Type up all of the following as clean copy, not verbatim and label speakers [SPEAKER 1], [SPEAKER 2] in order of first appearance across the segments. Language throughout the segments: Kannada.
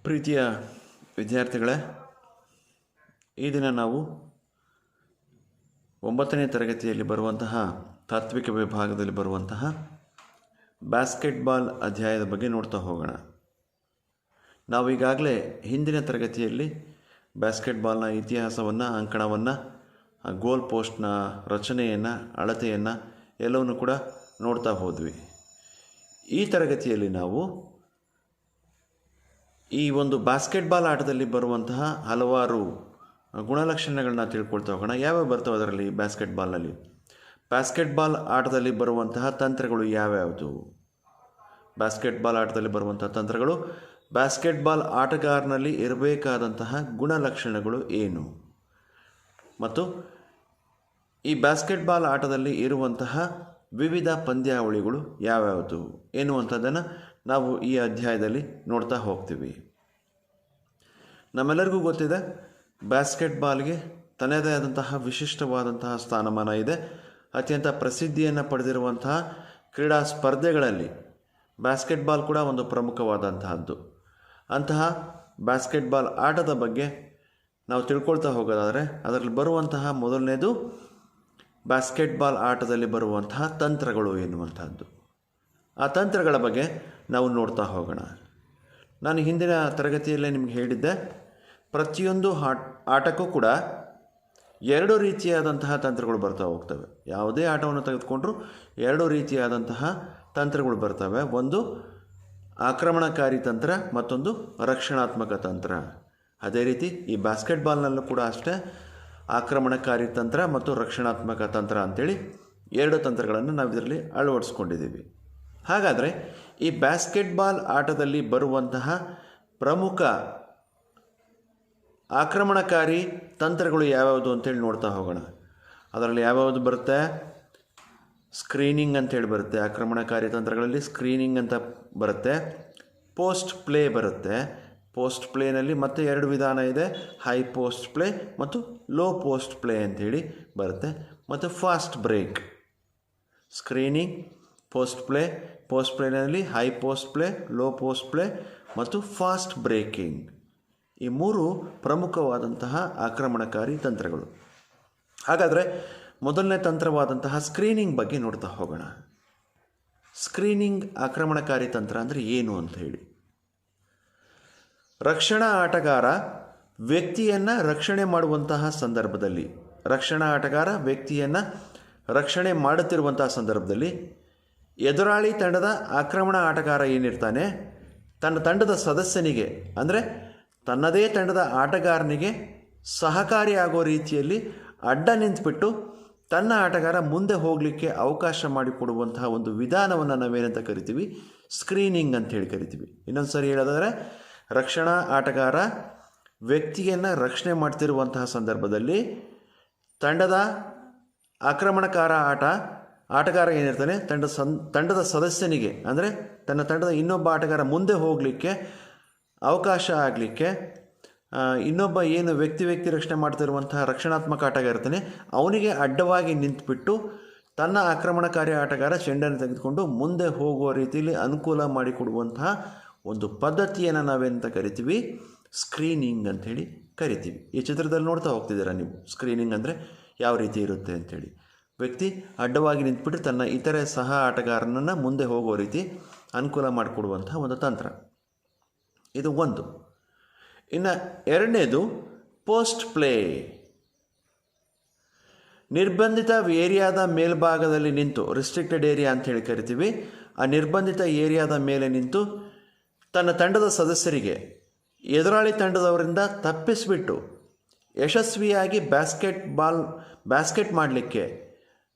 [SPEAKER 1] ಪ್ರೀತಿಯ ವಿದ್ಯಾರ್ಥಿಗಳೇ, ಈ ದಿನ ನಾವು 9ನೇ ತರಗತಿಯಲ್ಲಿ ಬರುವಂತಹ ತಾತ್ವಿಕ ವಿಭಾಗದಲ್ಲಿ ಬರುವಂತಹ ಬಾಸ್ಕೆಟ್ಬಾಲ್ ಅಧ್ಯಾಯದ ಬಗ್ಗೆ ನೋಡ್ತಾ ಹೋಗೋಣ. ನಾವು ಈಗಾಗಲೇ ಹಿಂದಿನ ತರಗತಿಯಲ್ಲಿ ಬಾಸ್ಕೆಟ್ಬಾಲ್ನ ಇತಿಹಾಸವನ್ನು, ಅಂಕಣವನ್ನು, ಗೋಲ್ ಪೋಸ್ಟ್ನ ರಚನೆಯನ್ನು, ಅಳತೆಯನ್ನು ಎಲ್ಲವನ್ನು ಕೂಡ ನೋಡ್ತಾ ಹೋದ್ವಿ. ಈ ತರಗತಿಯಲ್ಲಿ ನಾವು ಈ ಒಂದು ಬಾಸ್ಕೆಟ್ಬಾಲ್ ಆಟದಲ್ಲಿ ಬರುವಂತಹ ಹಲವಾರು ಗುಣಲಕ್ಷಣಗಳನ್ನ ತಿಳ್ಕೊಳ್ತಾ ಹೋಗೋಣ. ಯಾವ್ಯಾವ ಬರ್ತವೆ ಅದರಲ್ಲಿ? ಬಾಸ್ಕೆಟ್ಬಾಲ್ ಆಟದಲ್ಲಿ ಬರುವಂತಹ ತಂತ್ರಗಳು ಯಾವ್ಯಾವುದು? ಬಾಸ್ಕೆಟ್ಬಾಲ್ ಆಟದಲ್ಲಿ ಬರುವಂತಹ ತಂತ್ರಗಳು, ಬಾಸ್ಕೆಟ್ಬಾಲ್ ಆಟಗಾರನಲ್ಲಿ ಇರಬೇಕಾದಂತಹ ಗುಣಲಕ್ಷಣಗಳು ಏನು, ಮತ್ತು ಈ ಬಾಸ್ಕೆಟ್ಬಾಲ್ ಆಟದಲ್ಲಿ ಇರುವಂತಹ ವಿವಿಧ ಪಂದ್ಯಾವಳಿಗಳು ಯಾವ್ಯಾವುದು ಎನ್ನುವಂಥದ್ದನ್ನು ನಾವು ಈ ಅಧ್ಯಾಯದಲ್ಲಿ ನೋಡ್ತಾ ಹೋಗ್ತೀವಿ. ನಮ್ಮೆಲ್ಲರಿಗೂ ಗೊತ್ತಿದೆ, ಬಾಸ್ಕೆಟ್ಬಾಲ್ಗೆ ತನ್ನದೇ ಆದಂತಹ ವಿಶಿಷ್ಟವಾದಂತಹ ಸ್ಥಾನಮಾನ ಇದೆ. ಅತ್ಯಂತ ಪ್ರಸಿದ್ಧಿಯನ್ನು ಪಡೆದಿರುವಂತಹ ಕ್ರೀಡಾ ಸ್ಪರ್ಧೆಗಳಲ್ಲಿ ಬಾಸ್ಕೆಟ್ಬಾಲ್ ಕೂಡ ಒಂದು ಪ್ರಮುಖವಾದಂತಹದ್ದು. ಅಂತಹ ಬಾಸ್ಕೆಟ್ಬಾಲ್ ಆಟದ ಬಗ್ಗೆ ನಾವು ತಿಳ್ಕೊಳ್ತಾ ಹೋಗೋದಾದರೆ ಅದರಲ್ಲಿ ಬರುವಂತಹ ಮೊದಲನೇದು ಬಾಸ್ಕೆಟ್ಬಾಲ್ ಆಟದಲ್ಲಿ ಬರುವಂತಹ ತಂತ್ರಗಳು ಎನ್ನುವಂಥದ್ದು. ಆ ತಂತ್ರಗಳ ಬಗ್ಗೆ ನಾವು ನೋಡ್ತಾ ಹೋಗೋಣ. ನಾನು ಹಿಂದಿನ ತರಗತಿಯಲ್ಲೇ ನಿಮ್ಗೆ ಹೇಳಿದ್ದೆ, ಪ್ರತಿಯೊಂದು ಆಟಕ್ಕೂ ಕೂಡ ಎರಡು ರೀತಿಯಾದಂತಹ ತಂತ್ರಗಳು ಬರ್ತಾ ಹೋಗ್ತವೆ. ಯಾವುದೇ ಆಟವನ್ನು ತೆಗೆದುಕೊಂಡ್ರೂ ಎರಡು ರೀತಿಯಾದಂತಹ ತಂತ್ರಗಳು ಬರ್ತವೆ. ಒಂದು ಆಕ್ರಮಣಕಾರಿ ತಂತ್ರ, ಮತ್ತೊಂದು ರಕ್ಷಣಾತ್ಮಕ ತಂತ್ರ. ಅದೇ ರೀತಿ ಈ ಬಾಸ್ಕೆಟ್ಬಾಲ್ನಲ್ಲೂ ಕೂಡ ಅಷ್ಟೇ, ಆಕ್ರಮಣಕಾರಿ ತಂತ್ರ ಮತ್ತು ರಕ್ಷಣಾತ್ಮಕ ತಂತ್ರ ಅಂಥೇಳಿ ಎರಡು ತಂತ್ರಗಳನ್ನು ನಾವು ಇದರಲ್ಲಿ ಅಳವಡಿಸ್ಕೊಂಡಿದ್ದೀವಿ. ಹಾಗಾದರೆ ಈ ಬಾಸ್ಕೆಟ್ಬಾಲ್ ಆಟದಲ್ಲಿ ಬರುವಂತಹ ಪ್ರಮುಖ ಆಕ್ರಮಣಕಾರಿ ತಂತ್ರಗಳು ಯಾವ್ಯಾವುದು ಅಂತೇಳಿ ನೋಡ್ತಾ ಹೋಗೋಣ. ಅದರಲ್ಲಿ ಯಾವ್ಯಾವುದು ಬರುತ್ತೆ? ಸ್ಕ್ರೀನಿಂಗ್ ಅಂತೇಳಿ ಬರುತ್ತೆ. ಆಕ್ರಮಣಕಾರಿ ತಂತ್ರಗಳಲ್ಲಿ ಸ್ಕ್ರೀನಿಂಗ್ ಅಂತ ಬರುತ್ತೆ. ಪೋಸ್ಟ್ ಪ್ಲೇ ಬರುತ್ತೆ. ಪೋಸ್ಟ್ ಪ್ಲೇನಲ್ಲಿ ಮತ್ತೆ ಎರಡು ವಿಧಾನ ಇದೆ, ಹೈ ಪೋಸ್ಟ್ ಪ್ಲೇ ಮತ್ತು ಲೋ ಪೋಸ್ಟ್ ಪ್ಲೇ ಅಂಥೇಳಿ ಬರುತ್ತೆ. ಮತ್ತು ಫಾಸ್ಟ್ ಬ್ರೇಕ್. ಸ್ಕ್ರೀನಿಂಗ್, ಪೋಸ್ಟ್ ಪ್ಲೇನಲ್ಲಿ high post play, low post play ಮತ್ತು ಫಾಸ್ಟ್ ಬ್ರೇಕಿಂಗ್. ಈ ಮೂರು ಪ್ರಮುಖವಾದಂತಹ ಆಕ್ರಮಣಕಾರಿ ತಂತ್ರಗಳು. ಹಾಗಾದರೆ ಮೊದಲನೇ ತಂತ್ರವಾದಂತಹ ಸ್ಕ್ರೀನಿಂಗ್ ಬಗ್ಗೆ ನೋಡ್ತಾ ಹೋಗೋಣ. ಸ್ಕ್ರೀನಿಂಗ್ ಆಕ್ರಮಣಕಾರಿ ತಂತ್ರ ಅಂದರೆ ಏನು ಅಂತ ಹೇಳಿ. ರಕ್ಷಣಾ ಆಟಗಾರ ವ್ಯಕ್ತಿಯನ್ನು ರಕ್ಷಣೆ ಮಾಡುವಂತಹ ಸಂದರ್ಭದಲ್ಲಿ, ರಕ್ಷಣಾ ಆಟಗಾರ ವ್ಯಕ್ತಿಯನ್ನು ರಕ್ಷಣೆ ಮಾಡುತ್ತಿರುವಂತಹ ಸಂದರ್ಭದಲ್ಲಿ ಎದುರಾಳಿ ತಂಡದ ಆಕ್ರಮಣ ಆಟಗಾರ ಏನಿರ್ತಾನೆ, ತನ್ನ ತಂಡದ ಸದಸ್ಯನಿಗೆ ಅಂದರೆ ತನ್ನದೇ ತಂಡದ ಆಟಗಾರನಿಗೆ ಸಹಕಾರಿಯಾಗೋ ರೀತಿಯಲ್ಲಿ ಅಡ್ಡ ನಿಂತುಬಿಟ್ಟು ತನ್ನ ಆಟಗಾರ ಮುಂದೆ ಹೋಗಲಿಕ್ಕೆ ಅವಕಾಶ ಮಾಡಿಕೊಡುವಂತಹ ಒಂದು ವಿಧಾನವನ್ನು ನಾವೇನಂತ ಕರಿತೀವಿ? ಸ್ಕ್ರೀನಿಂಗ್ ಅಂತೇಳಿ ಕರಿತೀವಿ. ಇನ್ನೊಂದು ಸರಿ ಹೇಳೋದಾದರೆ, ರಕ್ಷಣಾ ಆಟಗಾರ ವ್ಯಕ್ತಿಯನ್ನು ರಕ್ಷಣೆ ಮಾಡ್ತಿರುವಂತಹ ಸಂದರ್ಭದಲ್ಲಿ ತಂಡದ ಆಕ್ರಮಣಕಾರ ಆಟಗಾರ ಏನಿರ್ತಾನೆ ತಂಡದ ಸದಸ್ಯನಿಗೆ ಅಂದರೆ ತನ್ನ ತಂಡದ ಇನ್ನೊಬ್ಬ ಆಟಗಾರ ಮುಂದೆ ಹೋಗಲಿಕ್ಕೆ ಅವಕಾಶ ಆಗಲಿಕ್ಕೆ ಇನ್ನೊಬ್ಬ ಏನು ವ್ಯಕ್ತಿ ರಕ್ಷಣೆ ಮಾಡ್ತಿರುವಂತಹ ರಕ್ಷಣಾತ್ಮಕ ಆಟಗಾರ ಇರ್ತಾನೆ, ಅವನಿಗೆ ಅಡ್ಡವಾಗಿ ನಿಂತುಬಿಟ್ಟು ತನ್ನ ಆಕ್ರಮಣಕಾರಿ ಆಟಗಾರ ಚೆಂಡನ್ನು ತೆಗೆದುಕೊಂಡು ಮುಂದೆ ಹೋಗುವ ರೀತಿಯಲ್ಲಿ ಅನುಕೂಲ ಮಾಡಿಕೊಡುವಂತಹ ಒಂದು ಪದ್ಧತಿಯನ್ನು ನಾವೇನಂತ ಕರಿತೀವಿ? ಸ್ಕ್ರೀನಿಂಗ್ ಅಂಥೇಳಿ ಕರಿತೀವಿ. ಈ ಚಿತ್ರದಲ್ಲಿ ನೋಡ್ತಾ ಹೋಗ್ತಿದ್ದೀರಾ ನೀವು, ಸ್ಕ್ರೀನಿಂಗ್ ಅಂದರೆ ಯಾವ ರೀತಿ ಇರುತ್ತೆ ಅಂಥೇಳಿ. ವ್ಯಕ್ತಿ ಅಡ್ಡವಾಗಿ ನಿಂತುಬಿಟ್ಟು ತನ್ನ ಇತರೆ ಸಹ ಆಟಗಾರನನ್ನು ಮುಂದೆ ಹೋಗೋ ರೀತಿ ಅನುಕೂಲ ಮಾಡಿಕೊಡುವಂತಹ ಒಂದು ತಂತ್ರ. ಇದು ಒಂದು. ಇನ್ನು ಎರಡನೇದು ಪೋಸ್ಟ್ ಪ್ಲೇ. ನಿರ್ಬಂಧಿತ ಏರಿಯಾದ ಮೇಲ್ಭಾಗದಲ್ಲಿ ನಿಂತು, ರಿಸ್ಟ್ರಿಕ್ಟೆಡ್ ಏರಿಯಾ ಅಂಥೇಳಿ ಕರಿತೀವಿ, ಆ ನಿರ್ಬಂಧಿತ ಏರಿಯಾದ ಮೇಲೆ ನಿಂತು ತನ್ನ ತಂಡದ ಸದಸ್ಯರಿಗೆ ಎದುರಾಳಿ ತಂಡದವರಿಂದ ತಪ್ಪಿಸಿಬಿಟ್ಟು ಯಶಸ್ವಿಯಾಗಿ ಬ್ಯಾಸ್ಕೆಟ್ ಮಾಡಲಿಕ್ಕೆ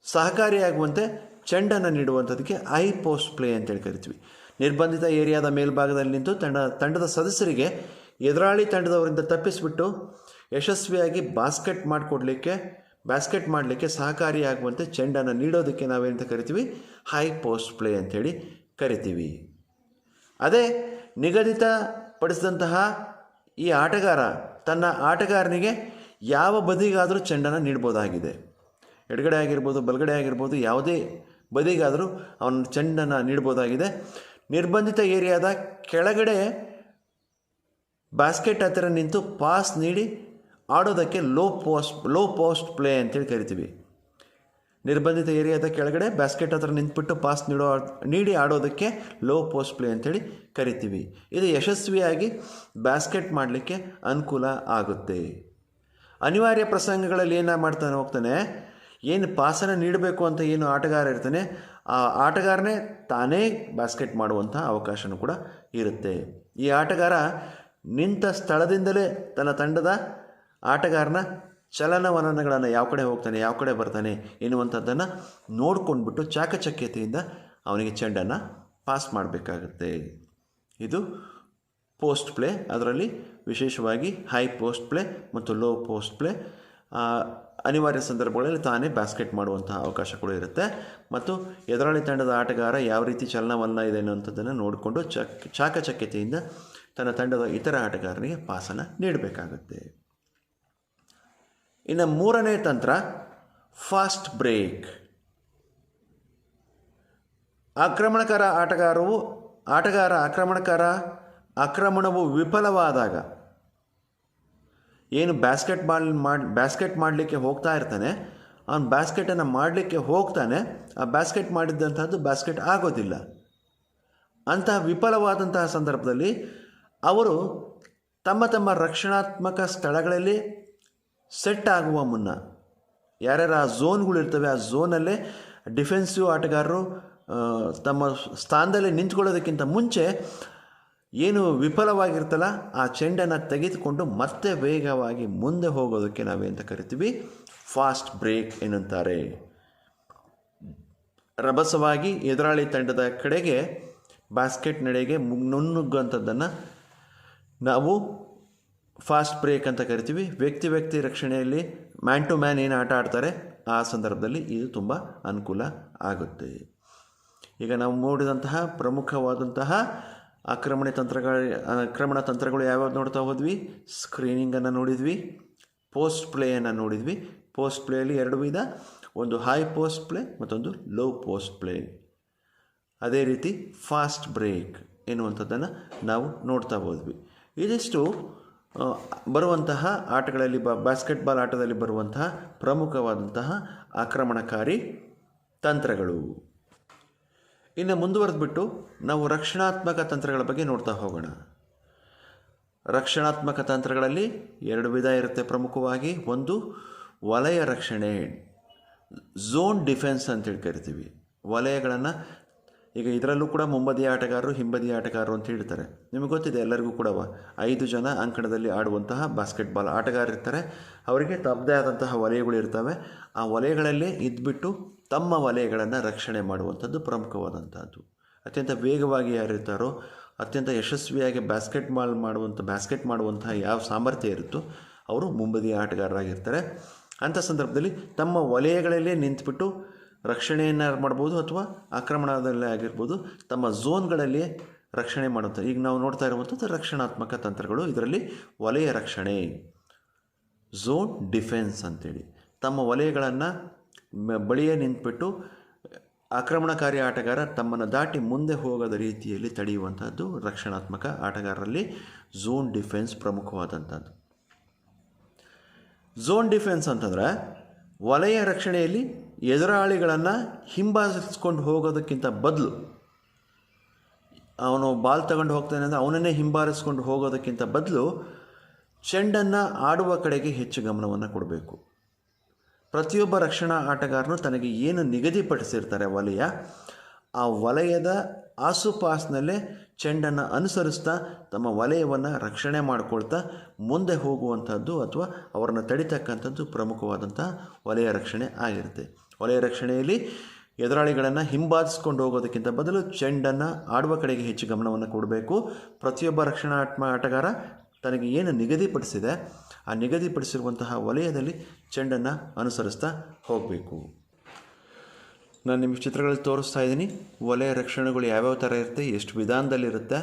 [SPEAKER 1] ಸಹಕಾರಿಯಾಗುವಂತೆ ಚೆಂಡನ್ನು ನೀಡುವಂಥದ್ದಕ್ಕೆ ಐ ಪೋಸ್ಟ್ ಪ್ಲೇ ಅಂತೇಳಿ ಕರಿತೀವಿ. ನಿರ್ಬಂಧಿತ ಏರಿಯಾದ ಮೇಲ್ಭಾಗದಲ್ಲಿ ನಿಂತು ತಂಡದ ಸದಸ್ಯರಿಗೆ ಎದುರಾಳಿ ತಂಡದವರಿಂದ ತಪ್ಪಿಸಿಬಿಟ್ಟು ಯಶಸ್ವಿಯಾಗಿ ಬ್ಯಾಸ್ಕೆಟ್ ಮಾಡಲಿಕ್ಕೆ ಸಹಕಾರಿಯಾಗುವಂತೆ ಚೆಂಡನ್ನು ನೀಡೋದಕ್ಕೆ ನಾವೇನಂತ ಕರಿತೀವಿ? ಹೈ ಪೋಸ್ಟ್ ಪ್ಲೇ ಅಂಥೇಳಿ ಕರಿತೀವಿ. ಅದೇ ನಿಗದಿತಪಡಿಸಿದಂತಹ ಈ ಆಟಗಾರ ತನ್ನ ಆಟಗಾರನಿಗೆ ಯಾವ ಬದಿಗಾದರೂ ಚೆಂಡನ್ನು ನೀಡ್ಬೋದಾಗಿದೆ. ಎಡಗಡೆ ಆಗಿರ್ಬೋದು, ಬಲಗಡೆ ಆಗಿರ್ಬೋದು, ಯಾವುದೇ ಬದಿಗಾದರೂ ಅವನ ಚೆಂಡನ್ನು ನೀಡ್ಬೋದಾಗಿದೆ. ನಿರ್ಬಂಧಿತ ಏರಿಯಾದ ಕೆಳಗಡೆ ಬ್ಯಾಸ್ಕೆಟ್ ಹತ್ತಿರ ನಿಂತು ಪಾಸ್ ನೀಡಿ ಆಡೋದಕ್ಕೆ ಲೋ ಪೋಸ್ಟ್ ಪ್ಲೇ ಅಂತೇಳಿ ಕರಿತೀವಿ. ನಿರ್ಬಂಧಿತ ಏರಿಯಾದ ಕೆಳಗಡೆ ಬ್ಯಾಸ್ಕೆಟ್ ಹತ್ರ ನಿಂತುಬಿಟ್ಟು ಪಾಸ್ ನೀಡಿ ಆಡೋದಕ್ಕೆ ಲೋ ಪೋಸ್ಟ್ ಪ್ಲೇ ಅಂತೇಳಿ ಕರಿತೀವಿ. ಇದು ಯಶಸ್ವಿಯಾಗಿ ಬ್ಯಾಸ್ಕೆಟ್ ಮಾಡಲಿಕ್ಕೆ ಅನುಕೂಲ ಆಗುತ್ತೆ. ಅನಿವಾರ್ಯ ಪ್ರಸಂಗಗಳಲ್ಲಿ ಏನು ಮಾಡ್ತಾನೆ ಹೋಗ್ತಾನೆ, ಏನು ಪಾಸನ್ನು ನೀಡಬೇಕು ಅಂತ ಏನು ಆಟಗಾರ ಇರ್ತಾನೆ, ಆ ಆಟಗಾರನೇ ತಾನೇ ಬ್ಯಾಸ್ಕೆಟ್ ಮಾಡುವಂಥ ಅವಕಾಶವೂ ಕೂಡ ಇರುತ್ತೆ. ಈ ಆಟಗಾರ ನಿಂತ ಸ್ಥಳದಿಂದಲೇ ತನ್ನ ತಂಡದ ಆಟಗಾರನ ಚಲನವಲನಗಳನ್ನು ಯಾವ ಕಡೆ ಹೋಗ್ತಾನೆ, ಯಾವ ಕಡೆ ಬರ್ತಾನೆ ಎನ್ನುವಂಥದ್ದನ್ನು ನೋಡ್ಕೊಂಡ್ಬಿಟ್ಟು ಚಾಕಚಕ್ಯತೆಯಿಂದ ಅವನಿಗೆ ಚೆಂಡನ್ನು ಪಾಸ್ ಮಾಡಬೇಕಾಗುತ್ತೆ. ಇದು ಪೋಸ್ಟ್ ಪ್ಲೇ. ಅದರಲ್ಲಿ ವಿಶೇಷವಾಗಿ ಹೈ ಪೋಸ್ಟ್ ಪ್ಲೇ ಮತ್ತು ಲೋ ಪೋಸ್ಟ್ ಪ್ಲೇ. ಅನಿವಾರ್ಯ ಸಂದರ್ಭಗಳಲ್ಲಿ ತಾನೇ ಬ್ಯಾಸ್ಕೆಟ್ ಮಾಡುವಂತಹ ಅವಕಾಶ ಕೂಡ ಇರುತ್ತೆ. ಮತ್ತು ಎದುರಾಳಿ ತಂಡದ ಆಟಗಾರ ಯಾವ ರೀತಿ ಚಲನವಲನ ಇದೆ ಅನ್ನುವಂಥದ್ದನ್ನು ನೋಡಿಕೊಂಡು ಚಾಕಚಕ್ಯತೆಯಿಂದ ತನ್ನ ತಂಡದ ಇತರ ಆಟಗಾರನಿಗೆ ಪಾಸನ್ನು ನೀಡಬೇಕಾಗುತ್ತೆ. ಇನ್ನು ಮೂರನೇ ತಂತ್ರ ಫಾಸ್ಟ್ ಬ್ರೇಕ್. ಆಕ್ರಮಣವು ವಿಫಲವಾದಾಗ, ಏನು ಬ್ಯಾಸ್ಕೆಟ್ ಮಾಡಲಿಕ್ಕೆ ಹೋಗ್ತಾ ಇರ್ತಾನೆ, ಅವನು ಬ್ಯಾಸ್ಕೆಟನ್ನು ಮಾಡಲಿಕ್ಕೆ ಹೋಗ್ತಾನೆ, ಆ ಬ್ಯಾಸ್ಕೆಟ್ ಮಾಡಿದ್ದಂಥದ್ದು ಬ್ಯಾಸ್ಕೆಟ್ ಆಗೋದಿಲ್ಲ. ಅಂತಹ ವಿಫಲವಾದಂತಹ ಸಂದರ್ಭದಲ್ಲಿ ಅವರು ತಮ್ಮ ತಮ್ಮ ರಕ್ಷಣಾತ್ಮಕ ಸ್ಥಳಗಳಲ್ಲಿ ಸೆಟ್ ಆಗುವ ಮುನ್ನ, ಯಾರ್ಯಾರು ಆ ಝೋನ್ಗಳಿರ್ತವೆ ಆ ಝೋನಲ್ಲೇ ಡಿಫೆನ್ಸಿವ್ ಆಟಗಾರರು ತಮ್ಮ ಸ್ಥಾನದಲ್ಲಿ ನಿಂತ್ಕೊಳ್ಳೋದಕ್ಕಿಂತ ಮುಂಚೆ ಏನು ವಿಫಲವಾಗಿರ್ತಲ್ಲ ಆ ಚೆಂಡನ್ನು ತೆಗೆದುಕೊಂಡು ಮತ್ತೆ ವೇಗವಾಗಿ ಮುಂದೆ ಹೋಗೋದಕ್ಕೆ ನಾವೇಂತ ಕರಿತೀವಿ, ಫಾಸ್ಟ್ ಬ್ರೇಕ್ ಎನ್ನುತ್ತಾರೆ. ರಭಸವಾಗಿ ಎದುರಾಳಿ ತಂಡದ ಕಡೆಗೆ ಬ್ಯಾಸ್ಕೆಟ್ ನಡೆಗೆ ನುಗ್ಗುವಂಥದ್ದನ್ನು ನಾವು ಫಾಸ್ಟ್ ಬ್ರೇಕ್ ಅಂತ ಕರಿತೀವಿ. ವ್ಯಕ್ತಿ ರಕ್ಷಣೆಯಲ್ಲಿ ಮ್ಯಾನ್ ಟು ಮ್ಯಾನ್ ಏನು ಆಟ ಆಡ್ತಾರೆ ಆ ಸಂದರ್ಭದಲ್ಲಿ ಇದು ತುಂಬ ಅನುಕೂಲ ಆಗುತ್ತೆ. ಈಗ ನಾವು ನೋಡಿದಂತಹ ಪ್ರಮುಖವಾದಂತಹ ಆಕ್ರಮಣ ತಂತ್ರಗಳು ಯಾವ್ಯಾವ್ದು ನೋಡ್ತಾ ಹೋದ್ವಿ. ಸ್ಕ್ರೀನಿಂಗನ್ನು ನೋಡಿದ್ವಿ, ಪೋಸ್ಟ್ ಪ್ಲೇಯನ್ನು ನೋಡಿದ್ವಿ. ಪೋಸ್ಟ್ ಪ್ಲೇಯಲ್ಲಿ ಎರಡು ವಿಧ, ಒಂದು ಹೈ ಪೋಸ್ಟ್ ಪ್ಲೇ ಮತ್ತೊಂದು ಲೋ ಪೋಸ್ಟ್ ಪ್ಲೇ. ಅದೇ ರೀತಿ ಫಾಸ್ಟ್ ಬ್ರೇಕ್ ಎನ್ನುವಂಥದ್ದನ್ನು ನಾವು ನೋಡ್ತಾ ಹೋದ್ವಿ. ಇದಿಷ್ಟು ಬರುವಂತಹ ಆಟಗಳಲ್ಲಿ ಬಾಸ್ಕೆಟ್ಬಾಲ್ ಆಟದಲ್ಲಿ ಬರುವಂತಹ ಪ್ರಮುಖವಾದಂತಹ ಆಕ್ರಮಣಕಾರಿ ತಂತ್ರಗಳು. ಇನ್ನು ಮುಂದುವರೆದ್ಬಿಟ್ಟು ನಾವು ರಕ್ಷಣಾತ್ಮಕ ತಂತ್ರಗಳ ಬಗ್ಗೆ ನೋಡ್ತಾ ಹೋಗೋಣ. ರಕ್ಷಣಾತ್ಮಕ ತಂತ್ರಗಳಲ್ಲಿ ಎರಡು ವಿಧ ಇರುತ್ತೆ ಪ್ರಮುಖವಾಗಿ. ಒಂದು ವಲಯ ರಕ್ಷಣೆ, ಝೋನ್ ಡಿಫೆನ್ಸ್ ಅಂತೇಳಿ ಕರಿತೀವಿ. ವಲಯಗಳನ್ನು ಈಗ ಇದರಲ್ಲೂ ಕೂಡ ಮುಂಬದಿಯ ಆಟಗಾರರು ಹಿಂಬದಿಯ ಆಟಗಾರರು ಅಂತ ಹೇಳ್ತಾರೆ. ನಿಮಗೆ ಗೊತ್ತಿದೆ ಎಲ್ಲರಿಗೂ ಕೂಡ 5 ಜನ ಅಂಕಣದಲ್ಲಿ ಆಡುವಂತಹ ಬಾಸ್ಕೆಟ್ಬಾಲ್ ಆಟಗಾರರಿರ್ತಾರೆ. ಅವರಿಗೆ ತಮ್ಮದೇ ಆದಂತಹ ವಲಯಗಳು ಇರ್ತವೆ. ಆ ವಲಯಗಳಲ್ಲೇ ಇದ್ಬಿಟ್ಟು ತಮ್ಮ ವಲಯಗಳನ್ನು ರಕ್ಷಣೆ ಮಾಡುವಂಥದ್ದು ಪ್ರಮುಖವಾದಂಥದ್ದು. ಅತ್ಯಂತ ವೇಗವಾಗಿ ಯಾರಿರ್ತಾರೋ, ಅತ್ಯಂತ ಯಶಸ್ವಿಯಾಗಿ ಬ್ಯಾಸ್ಕೆಟ್ ಮಾಡುವಂತಹ ಯಾವ ಸಾಮರ್ಥ್ಯ ಇರುತ್ತೋ ಅವರು ಮುಂಬದಿಯ ಆಟಗಾರರಾಗಿರ್ತಾರೆ. ಅಂಥ ಸಂದರ್ಭದಲ್ಲಿ ತಮ್ಮ ವಲಯಗಳಲ್ಲೇ ನಿಂತುಬಿಟ್ಟು ರಕ್ಷಣೆಯನ್ನು ಮಾಡ್ಬೋದು ಅಥವಾ ಆಕ್ರಮಣದಲ್ಲೇ ಆಗಿರ್ಬೋದು, ತಮ್ಮ ಝೋನ್ಗಳಲ್ಲಿ ರಕ್ಷಣೆ ಮಾಡುತ್ತಾರೆ. ಈಗ ನಾವು ನೋಡ್ತಾ ಇರುವಂಥದ್ದು ರಕ್ಷಣಾತ್ಮಕ ತಂತ್ರಗಳು. ಇದರಲ್ಲಿ ವಲಯ ರಕ್ಷಣೆ, ಝೋನ್ ಡಿಫೆನ್ಸ್ ಅಂತೇಳಿ ತಮ್ಮ ವಲಯಗಳನ್ನು ಬಳಿಯೇ ನಿಂತುಬಿಟ್ಟು ಆಕ್ರಮಣಕಾರಿ ಆಟಗಾರ ತಮ್ಮನ್ನು ದಾಟಿ ಮುಂದೆ ಹೋಗದ ರೀತಿಯಲ್ಲಿ ತಡೆಯುವಂಥದ್ದು ರಕ್ಷಣಾತ್ಮಕ ಆಟಗಾರರಲ್ಲಿ ಝೋನ್ ಡಿಫೆನ್ಸ್ ಪ್ರಮುಖವಾದಂಥದ್ದು. ಝೋನ್ ಡಿಫೆನ್ಸ್ ಅಂತಂದರೆ ವಲಯ ರಕ್ಷಣೆಯಲ್ಲಿ ಎದುರಾಳಿಗಳನ್ನು ಹಿಂಬಾಲಿಸ್ಕೊಂಡು ಹೋಗೋದಕ್ಕಿಂತ ಬದಲು, ಅವನು ಬಾಲ್ ತಗೊಂಡು ಹೋಗ್ತಾನೆ ಅಂದರೆ ಅವನನ್ನೇ ಹಿಂಬಾಲಿಸ್ಕೊಂಡು ಹೋಗೋದಕ್ಕಿಂತ ಬದಲು ಚೆಂಡನ್ನು ಆಡುವ ಕಡೆಗೆ ಹೆಚ್ಚು ಗಮನವನ್ನು ಕೊಡಬೇಕು. ಪ್ರತಿಯೊಬ್ಬ ರಕ್ಷಣಾ ಆಟಗಾರನು ತನಗೆ ಏನು ನಿಗದಿಪಡಿಸಿರ್ತಾರೆ ವಲಯ, ಆ ವಲಯದ ಆಸುಪಾಸಿನಲ್ಲೇ ಚೆಂಡನ್ನು ಅನುಸರಿಸ್ತಾ ತಮ್ಮ ವಲಯವನ್ನು ರಕ್ಷಣೆ ಮಾಡಿಕೊಳ್ತಾ ಮುಂದೆ ಹೋಗುವಂಥದ್ದು ಅಥವಾ ಅವರನ್ನು ತಡಿತಕ್ಕಂಥದ್ದು ಪ್ರಮುಖವಾದಂಥ ವಲಯ ರಕ್ಷಣೆ ಆಗಿರುತ್ತೆ. ವಲಯ ರಕ್ಷಣೆಯಲ್ಲಿ ಎದುರಾಳಿಗಳನ್ನು ಹಿಂಬಾಲಿಸ್ಕೊಂಡು ಹೋಗೋದಕ್ಕಿಂತ ಬದಲು ಚೆಂಡನ್ನು ಆಡುವ ಕಡೆಗೆ ಹೆಚ್ಚು ಗಮನವನ್ನು ಕೊಡಬೇಕು. ಪ್ರತಿಯೊಬ್ಬ ಆಟಗಾರ ತನಗೆ ಏನು ನಿಗದಿಪಡಿಸಿದೆ ಆ ನಿಗದಿಪಡಿಸಿರುವಂತಹ ವಲಯದಲ್ಲಿ ಚೆಂಡನ್ನು ಅನುಸರಿಸ್ತಾ ಹೋಗಬೇಕು. ನಾನು ನಿಮಗೆ ಚಿತ್ರಗಳಲ್ಲಿ ತೋರಿಸ್ತಾ ಇದ್ದೀನಿ. ವಲಯ ರಕ್ಷಣೆಗಳು ಯಾವ್ಯಾವ ಥರ ಇರುತ್ತೆ, ಎಷ್ಟು ವಿಧಾನದಲ್ಲಿರುತ್ತೆ,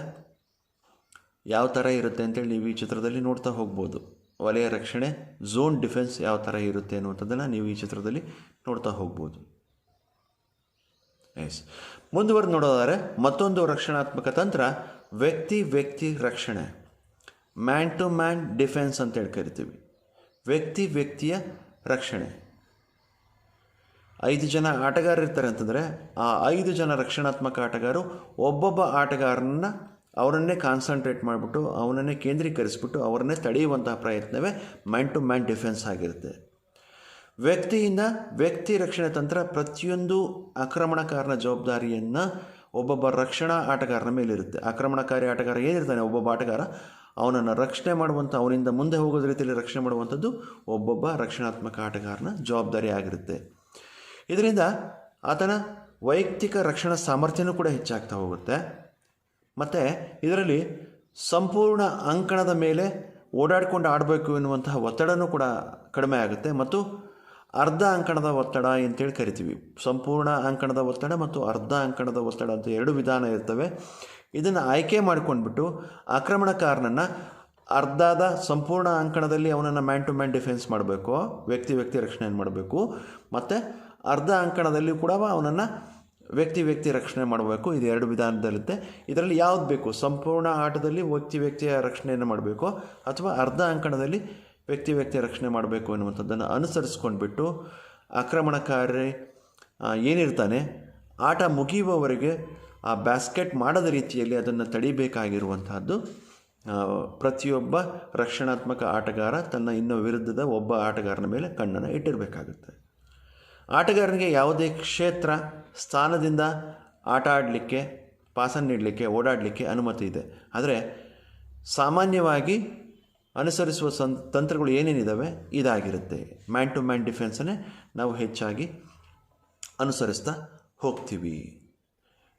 [SPEAKER 1] ಯಾವ ಥರ ಇರುತ್ತೆ ಅಂತೇಳಿ ನೀವು ಈ ಚಿತ್ರದಲ್ಲಿ ನೋಡ್ತಾ ಹೋಗ್ಬೋದು. ವಲಯ ರಕ್ಷಣೆ, ಝೋನ್ ಡಿಫೆನ್ಸ್ ಯಾವ ಥರ ಇರುತ್ತೆ ಅನ್ನುವಂಥದ್ದನ್ನು ನೀವು ಈ ಚಿತ್ರದಲ್ಲಿ ನೋಡ್ತಾ ಹೋಗ್ಬೋದು. ಮುಂದುವರೆದು ನೋಡೋದಾದರೆ ಮತ್ತೊಂದು ರಕ್ಷಣಾತ್ಮಕ ತಂತ್ರ ವ್ಯಕ್ತಿ ರಕ್ಷಣೆ. ಮ್ಯಾನ್ ಟು ಮ್ಯಾನ್ ಡಿಫೆನ್ಸ್ ಅಂತೇಳಿ ಕರಿತೀವಿ. ವ್ಯಕ್ತಿಯ ರಕ್ಷಣೆ. 5 ಜನ ಆಟಗಾರರು ಇರ್ತಾರೆ ಅಂತಂದರೆ ಆ 5 ಜನ ರಕ್ಷಣಾತ್ಮಕ ಆಟಗಾರರು ಒಬ್ಬೊಬ್ಬ ಆಟಗಾರನನ್ನು ಅವರನ್ನೇ ಕಾನ್ಸಂಟ್ರೇಟ್ ಮಾಡಿಬಿಟ್ಟು ಅವನನ್ನೇ ಕೇಂದ್ರೀಕರಿಸ್ಬಿಟ್ಟು ಅವರನ್ನೇ ತಡೆಯುವಂತಹ ಪ್ರಯತ್ನವೇ ಮ್ಯಾನ್ ಟು ಮ್ಯಾನ್ ಡಿಫೆನ್ಸ್ ಆಗಿರುತ್ತೆ. ವ್ಯಕ್ತಿಯಿಂದ ವ್ಯಕ್ತಿ ರಕ್ಷಣೆ ತಂತ್ರ ಪ್ರತಿಯೊಂದು ಆಕ್ರಮಣಕಾರನ ಜವಾಬ್ದಾರಿಯನ್ನು ಒಬ್ಬೊಬ್ಬ ರಕ್ಷಣಾ ಆಟಗಾರನ ಮೇಲಿರುತ್ತೆ. ಆಕ್ರಮಣಕಾರಿ ಆಟಗಾರ ಏನಿರ್ತಾನೆ ಒಬ್ಬೊಬ್ಬ ಆಟಗಾರ ಅವನನ್ನು ರಕ್ಷಣೆ ಮಾಡುವಂಥ ಅವನಿಂದ ಮುಂದೆ ಹೋಗೋದ ರೀತಿಯಲ್ಲಿ ರಕ್ಷಣೆ ಮಾಡುವಂಥದ್ದು ಒಬ್ಬೊಬ್ಬ ರಕ್ಷಣಾತ್ಮಕ ಆಟಗಾರನ ಜವಾಬ್ದಾರಿ ಆಗಿರುತ್ತೆ. ಇದರಿಂದ ಆತನ ವೈಯಕ್ತಿಕ ರಕ್ಷಣಾ ಸಾಮರ್ಥ್ಯನೂ ಕೂಡ ಹೆಚ್ಚಾಗ್ತಾ ಹೋಗುತ್ತೆ. ಮತ್ತು ಇದರಲ್ಲಿ ಸಂಪೂರ್ಣ ಅಂಕಣದ ಮೇಲೆ ಓಡಾಡಿಕೊಂಡು ಆಡಬೇಕು ಎನ್ನುವಂತಹ ಒತ್ತಡನೂ ಕೂಡ ಕಡಿಮೆ ಆಗುತ್ತೆ. ಮತ್ತು ಅರ್ಧ ಅಂಕಣದ ಒತ್ತಡ ಅಂತೇಳಿ ಕರಿತೀವಿ. ಸಂಪೂರ್ಣ ಅಂಕಣದ ಒತ್ತಡ ಮತ್ತು ಅರ್ಧ ಅಂಕಣದ ಒತ್ತಡ ಅಂತ 2 ವಿಧಾನ ಇರ್ತವೆ. ಇದನ್ನು ಆಯ್ಕೆ ಮಾಡಿಕೊಂಡ್ಬಿಟ್ಟು ಆಕ್ರಮಣಕಾರನನ್ನು ಅರ್ಧದ ಸಂಪೂರ್ಣ ಅಂಕಣದಲ್ಲಿ ಅವನನ್ನು ಮ್ಯಾನ್ ಟು ಮ್ಯಾನ್ ಡಿಫೆನ್ಸ್ ಮಾಡಬೇಕು, ವ್ಯಕ್ತಿ ರಕ್ಷಣೆಯನ್ನು ಮಾಡಬೇಕು. ಮತ್ತು ಅರ್ಧ ಅಂಕಣದಲ್ಲಿ ಕೂಡ ಅವನನ್ನು ವ್ಯಕ್ತಿ ರಕ್ಷಣೆ ಮಾಡಬೇಕು. ಇದು 2 ವಿಧಾನದಲ್ಲಿರುತ್ತೆ. ಇದರಲ್ಲಿ ಯಾವ್ದು ಬೇಕು, ಸಂಪೂರ್ಣ ಆಟದಲ್ಲಿ ವ್ಯಕ್ತಿಯ ರಕ್ಷಣೆಯನ್ನು ಮಾಡಬೇಕು ಅಥವಾ ಅರ್ಧ ಅಂಕಣದಲ್ಲಿ ವ್ಯಕ್ತಿ ರಕ್ಷಣೆ ಮಾಡಬೇಕು ಎನ್ನುವಂಥದ್ದನ್ನು ಅನುಸರಿಸ್ಕೊಂಡ್ಬಿಟ್ಟು ಆಕ್ರಮಣಕಾರಿ ಏನಿರ್ತಾನೆ ಆಟ ಮುಗಿಯುವವರೆಗೆ ಆ ಬ್ಯಾಸ್ಕೆಟ್ ಮಾಡದ ರೀತಿಯಲ್ಲಿ ಅದನ್ನು ತಡಿಬೇಕಾಗಿರುವಂತಹದ್ದು ಪ್ರತಿಯೊಬ್ಬ ರಕ್ಷಣಾತ್ಮಕ ಆಟಗಾರ ತನ್ನ ಇನ್ನು ವಿರುದ್ಧದ ಒಬ್ಬ ಆಟಗಾರನ ಮೇಲೆ ಕಣ್ಣನ್ನು ಇಟ್ಟಿರಬೇಕಾಗುತ್ತೆ. ಆಟಗಾರನಿಗೆ ಯಾವುದೇ ಕ್ಷೇತ್ರ ಸ್ಥಾನದಿಂದ ಆಟ ಆಡಲಿಕ್ಕೆ, ಪಾಸನ್ನು ನೀಡಲಿಕ್ಕೆ, ಓಡಾಡಲಿಕ್ಕೆ ಅನುಮತಿ ಇದೆ. ಆದರೆ ಸಾಮಾನ್ಯವಾಗಿ ಅನುಸರಿಸುವ ತಂತ್ರಗಳು ಏನೇನಿದ್ದಾವೆ ಇದಾಗಿರುತ್ತೆ. ಮ್ಯಾನ್ ಟು ಮ್ಯಾನ್ ಡಿಫೆನ್ಸನ್ನೇ ನಾವು ಹೆಚ್ಚಾಗಿ ಅನುಸರಿಸ್ತಾ ಹೋಗ್ತೀವಿ.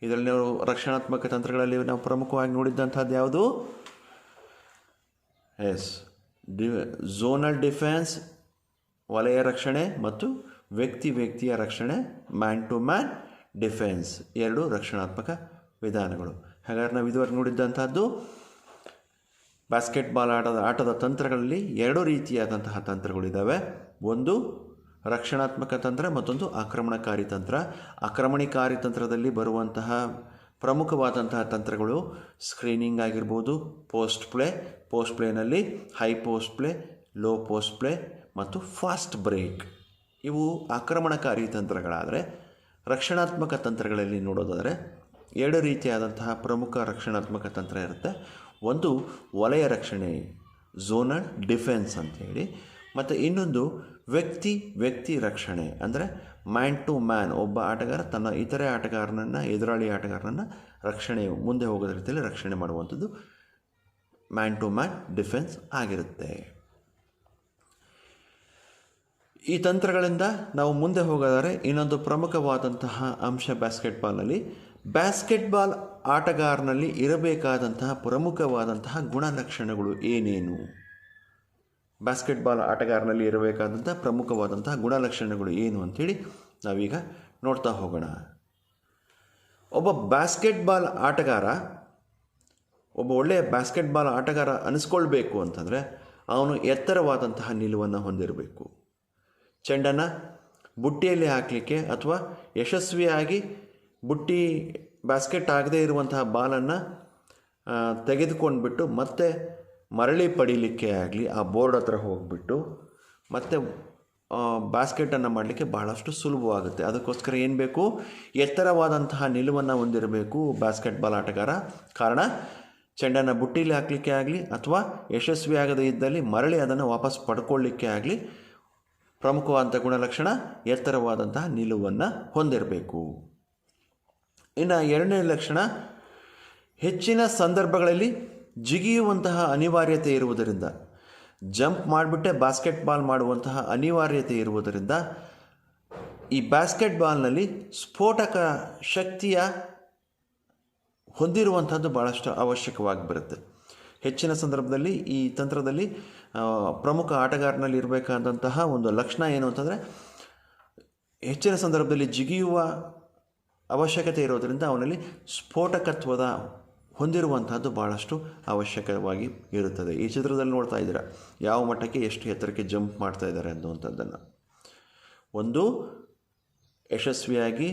[SPEAKER 1] ಇದರಲ್ಲಿ ನಾವು ರಕ್ಷಣಾತ್ಮಕ ತಂತ್ರಗಳಲ್ಲಿ ನಾವು ಪ್ರಮುಖವಾಗಿ ನೋಡಿದ್ದಂಥದ್ದು ಯಾವುದು? ಝೋನಲ್ ಡಿಫೆನ್ಸ್, ವಲಯ ರಕ್ಷಣೆ, ಮತ್ತು ವ್ಯಕ್ತಿಯ ರಕ್ಷಣೆ, ಮ್ಯಾನ್ ಟು ಮ್ಯಾನ್ ಡಿಫೆನ್ಸ್, 2 ರಕ್ಷಣಾತ್ಮಕ ವಿಧಾನಗಳು. ಹಾಗಾದ್ರೆ ನಾವು ಇದುವರೆಗೆ ನೋಡಿದ್ದಂಥದ್ದು ಬಾಸ್ಕೆಟ್ಬಾಲ್ ಆಟದ ತಂತ್ರಗಳಲ್ಲಿ 2 ರೀತಿಯಾದಂತಹ ತಂತ್ರಗಳಿದ್ದಾವೆ. ಒಂದು ರಕ್ಷಣಾತ್ಮಕ ತಂತ್ರ, ಮತ್ತೊಂದು ಆಕ್ರಮಣಕಾರಿ ತಂತ್ರ. ಆಕ್ರಮಣಕಾರಿ ತಂತ್ರದಲ್ಲಿ ಬರುವಂತಹ ಪ್ರಮುಖವಾದಂತಹ ತಂತ್ರಗಳು ಸ್ಕ್ರೀನಿಂಗ್ ಆಗಿರ್ಬೋದು, ಪೋಸ್ಟ್ ಪ್ಲೇನಲ್ಲಿ high post play, low post play ಮತ್ತು ಫಾಸ್ಟ್ ಬ್ರೇಕ್. ಇವು ಆಕ್ರಮಣಕಾರಿ ತಂತ್ರಗಳಾದರೆ, ರಕ್ಷಣಾತ್ಮಕ ತಂತ್ರಗಳಲ್ಲಿ ನೋಡೋದಾದರೆ 2 ರೀತಿಯಾದಂತಹ ಪ್ರಮುಖ ರಕ್ಷಣಾತ್ಮಕ ತಂತ್ರ ಇರುತ್ತೆ. ಒಂದು ವಲಯ ರಕ್ಷಣೆ, ಝೋನಲ್ ಡಿಫೆನ್ಸ್ ಅಂಥೇಳಿ, ಮತ್ತು ಇನ್ನೊಂದು ವ್ಯಕ್ತಿ ರಕ್ಷಣೆ, ಅಂದರೆ ಮ್ಯಾನ್ ಟು ಮ್ಯಾನ್, ಒಬ್ಬ ಆಟಗಾರ ತನ್ನ ಇತರೆ ಆಟಗಾರನನ್ನು, ಎದುರಾಳಿ ಆಟಗಾರನನ್ನು ರಕ್ಷಣೆ ಮುಂದೆ ಹೋಗೋದ ರೀತಿಯಲ್ಲಿ ರಕ್ಷಣೆ ಮಾಡುವಂಥದ್ದು ಮ್ಯಾನ್ ಟು ಮ್ಯಾನ್ ಡಿಫೆನ್ಸ್ ಆಗಿರುತ್ತೆ. ಈ ತಂತ್ರಗಳಿಂದ ನಾವು ಮುಂದೆ ಹೋಗೋದಾದರೆ ಇನ್ನೊಂದು ಪ್ರಮುಖವಾದಂತಹ ಅಂಶ ಬ್ಯಾಸ್ಕೆಟ್ಬಾಲ್ ಆಟಗಾರನಲ್ಲಿ ಇರಬೇಕಾದಂತಹ ಪ್ರಮುಖವಾದಂತಹ ಗುಣಲಕ್ಷಣಗಳು ಏನೇನು? ಬ್ಯಾಸ್ಕೆಟ್ಬಾಲ್ ಆಟಗಾರನಲ್ಲಿ ಇರಬೇಕಾದಂತಹ ಪ್ರಮುಖವಾದಂತಹ ಗುಣಲಕ್ಷಣಗಳು ಏನು ಅಂಥೇಳಿ ನಾವೀಗ ನೋಡ್ತಾ ಹೋಗೋಣ. ಒಬ್ಬ ಒಳ್ಳೆಯ ಬ್ಯಾಸ್ಕೆಟ್ಬಾಲ್ ಆಟಗಾರ ಅನಿಸ್ಕೊಳ್ಬೇಕು ಅಂತಂದರೆ ಅವನು ಎತ್ತರವಾದಂತಹ ನಿಲುವನ್ನು ಹೊಂದಿರಬೇಕು. ಚೆಂಡನ್ನು ಬುಟ್ಟಿಯಲ್ಲಿ ಹಾಕಲಿಕ್ಕೆ ಅಥವಾ ಯಶಸ್ವಿಯಾಗಿ ಬ್ಯಾಸ್ಕೆಟ್ ಆಗದೇ ಇರುವಂತಹ ಬಾಲನ್ನು ತೆಗೆದುಕೊಂಡ್ಬಿಟ್ಟು ಮತ್ತೆ ಮರಳಿ ಪಡೀಲಿಕ್ಕೆ ಆಗಲಿ ಆ ಬೋರ್ಡ್ ಹತ್ರ ಹೋಗಿಬಿಟ್ಟು ಮತ್ತೆ ಬ್ಯಾಸ್ಕೆಟನ್ನು ಮಾಡಲಿಕ್ಕೆ ಬಹಳಷ್ಟು ಸುಲಭವಾಗುತ್ತೆ. ಅದಕ್ಕೋಸ್ಕರ ಏನು ಬೇಕು? ಎತ್ತರವಾದಂತಹ ನಿಲುವನ್ನು ಹೊಂದಿರಬೇಕು ಬ್ಯಾಸ್ಕೆಟ್ಬಾಲ್ ಆಟಗಾರ. ಕಾರಣ, ಚೆಂಡನ್ನು ಬುಟ್ಟಿಲಿ ಹಾಕಲಿಕ್ಕೆ ಆಗಲಿ ಅಥವಾ ಯಶಸ್ವಿ ಆಗದೇ ಇದ್ದಲ್ಲಿ ಮರಳಿ ಅದನ್ನು ವಾಪಸ್ ಪಡ್ಕೊಳ್ಳಿಕ್ಕೆ ಆಗಲಿ ಪ್ರಮುಖವಾದಂಥ ಗುಣಲಕ್ಷಣ ಎತ್ತರವಾದಂತಹ ನಿಲುವನ್ನು ಹೊಂದಿರಬೇಕು. ಇನ್ನು 2ನೇ ಲಕ್ಷಣ, ಹೆಚ್ಚಿನ ಸಂದರ್ಭಗಳಲ್ಲಿ ಜಿಗಿಯುವಂತಹ ಅನಿವಾರ್ಯತೆ ಇರುವುದರಿಂದ, ಜಂಪ್ ಮಾಡಿಬಿಟ್ಟೆ ಬಾಸ್ಕೆಟ್ಬಾಲ್ ಮಾಡುವಂತಹ ಅನಿವಾರ್ಯತೆ ಇರುವುದರಿಂದ ಈ ಬಾಸ್ಕೆಟ್ಬಾಲ್ನಲ್ಲಿ ಸ್ಫೋಟಕ ಶಕ್ತಿಯ ಹೊಂದಿರುವಂಥದ್ದು ಭಾಳಷ್ಟು ಅವಶ್ಯಕವಾಗಿ ಬರುತ್ತೆ. ಹೆಚ್ಚಿನ ಸಂದರ್ಭದಲ್ಲಿ ಈ ತಂತ್ರದಲ್ಲಿ ಪ್ರಮುಖ ಆಟಗಾರನಲ್ಲಿ ಇರಬೇಕಾದಂತಹ ಒಂದು ಲಕ್ಷಣ ಏನು ಅಂತಂದರೆ, ಹೆಚ್ಚಿನ ಸಂದರ್ಭದಲ್ಲಿ ಜಿಗಿಯುವ ಅವಶ್ಯಕತೆ ಇರೋದರಿಂದ ಅವನಲ್ಲಿ ಸ್ಫೋಟಕತ್ವದ ಹೊಂದಿರುವಂಥದ್ದು ಭಾಳಷ್ಟು ಅವಶ್ಯಕವಾಗಿ ಇರುತ್ತದೆ. ಈ ಚಿತ್ರದಲ್ಲಿ ನೋಡ್ತಾ ಇದ್ದೀರಾ ಯಾವ ಮಟ್ಟಕ್ಕೆ ಎಷ್ಟು ಎತ್ತರಕ್ಕೆ ಜಂಪ್ ಮಾಡ್ತಾ ಇದ್ದಾರೆ ಅನ್ನುವಂಥದ್ದನ್ನು. ಒಂದು ಯಶಸ್ವಿಯಾಗಿ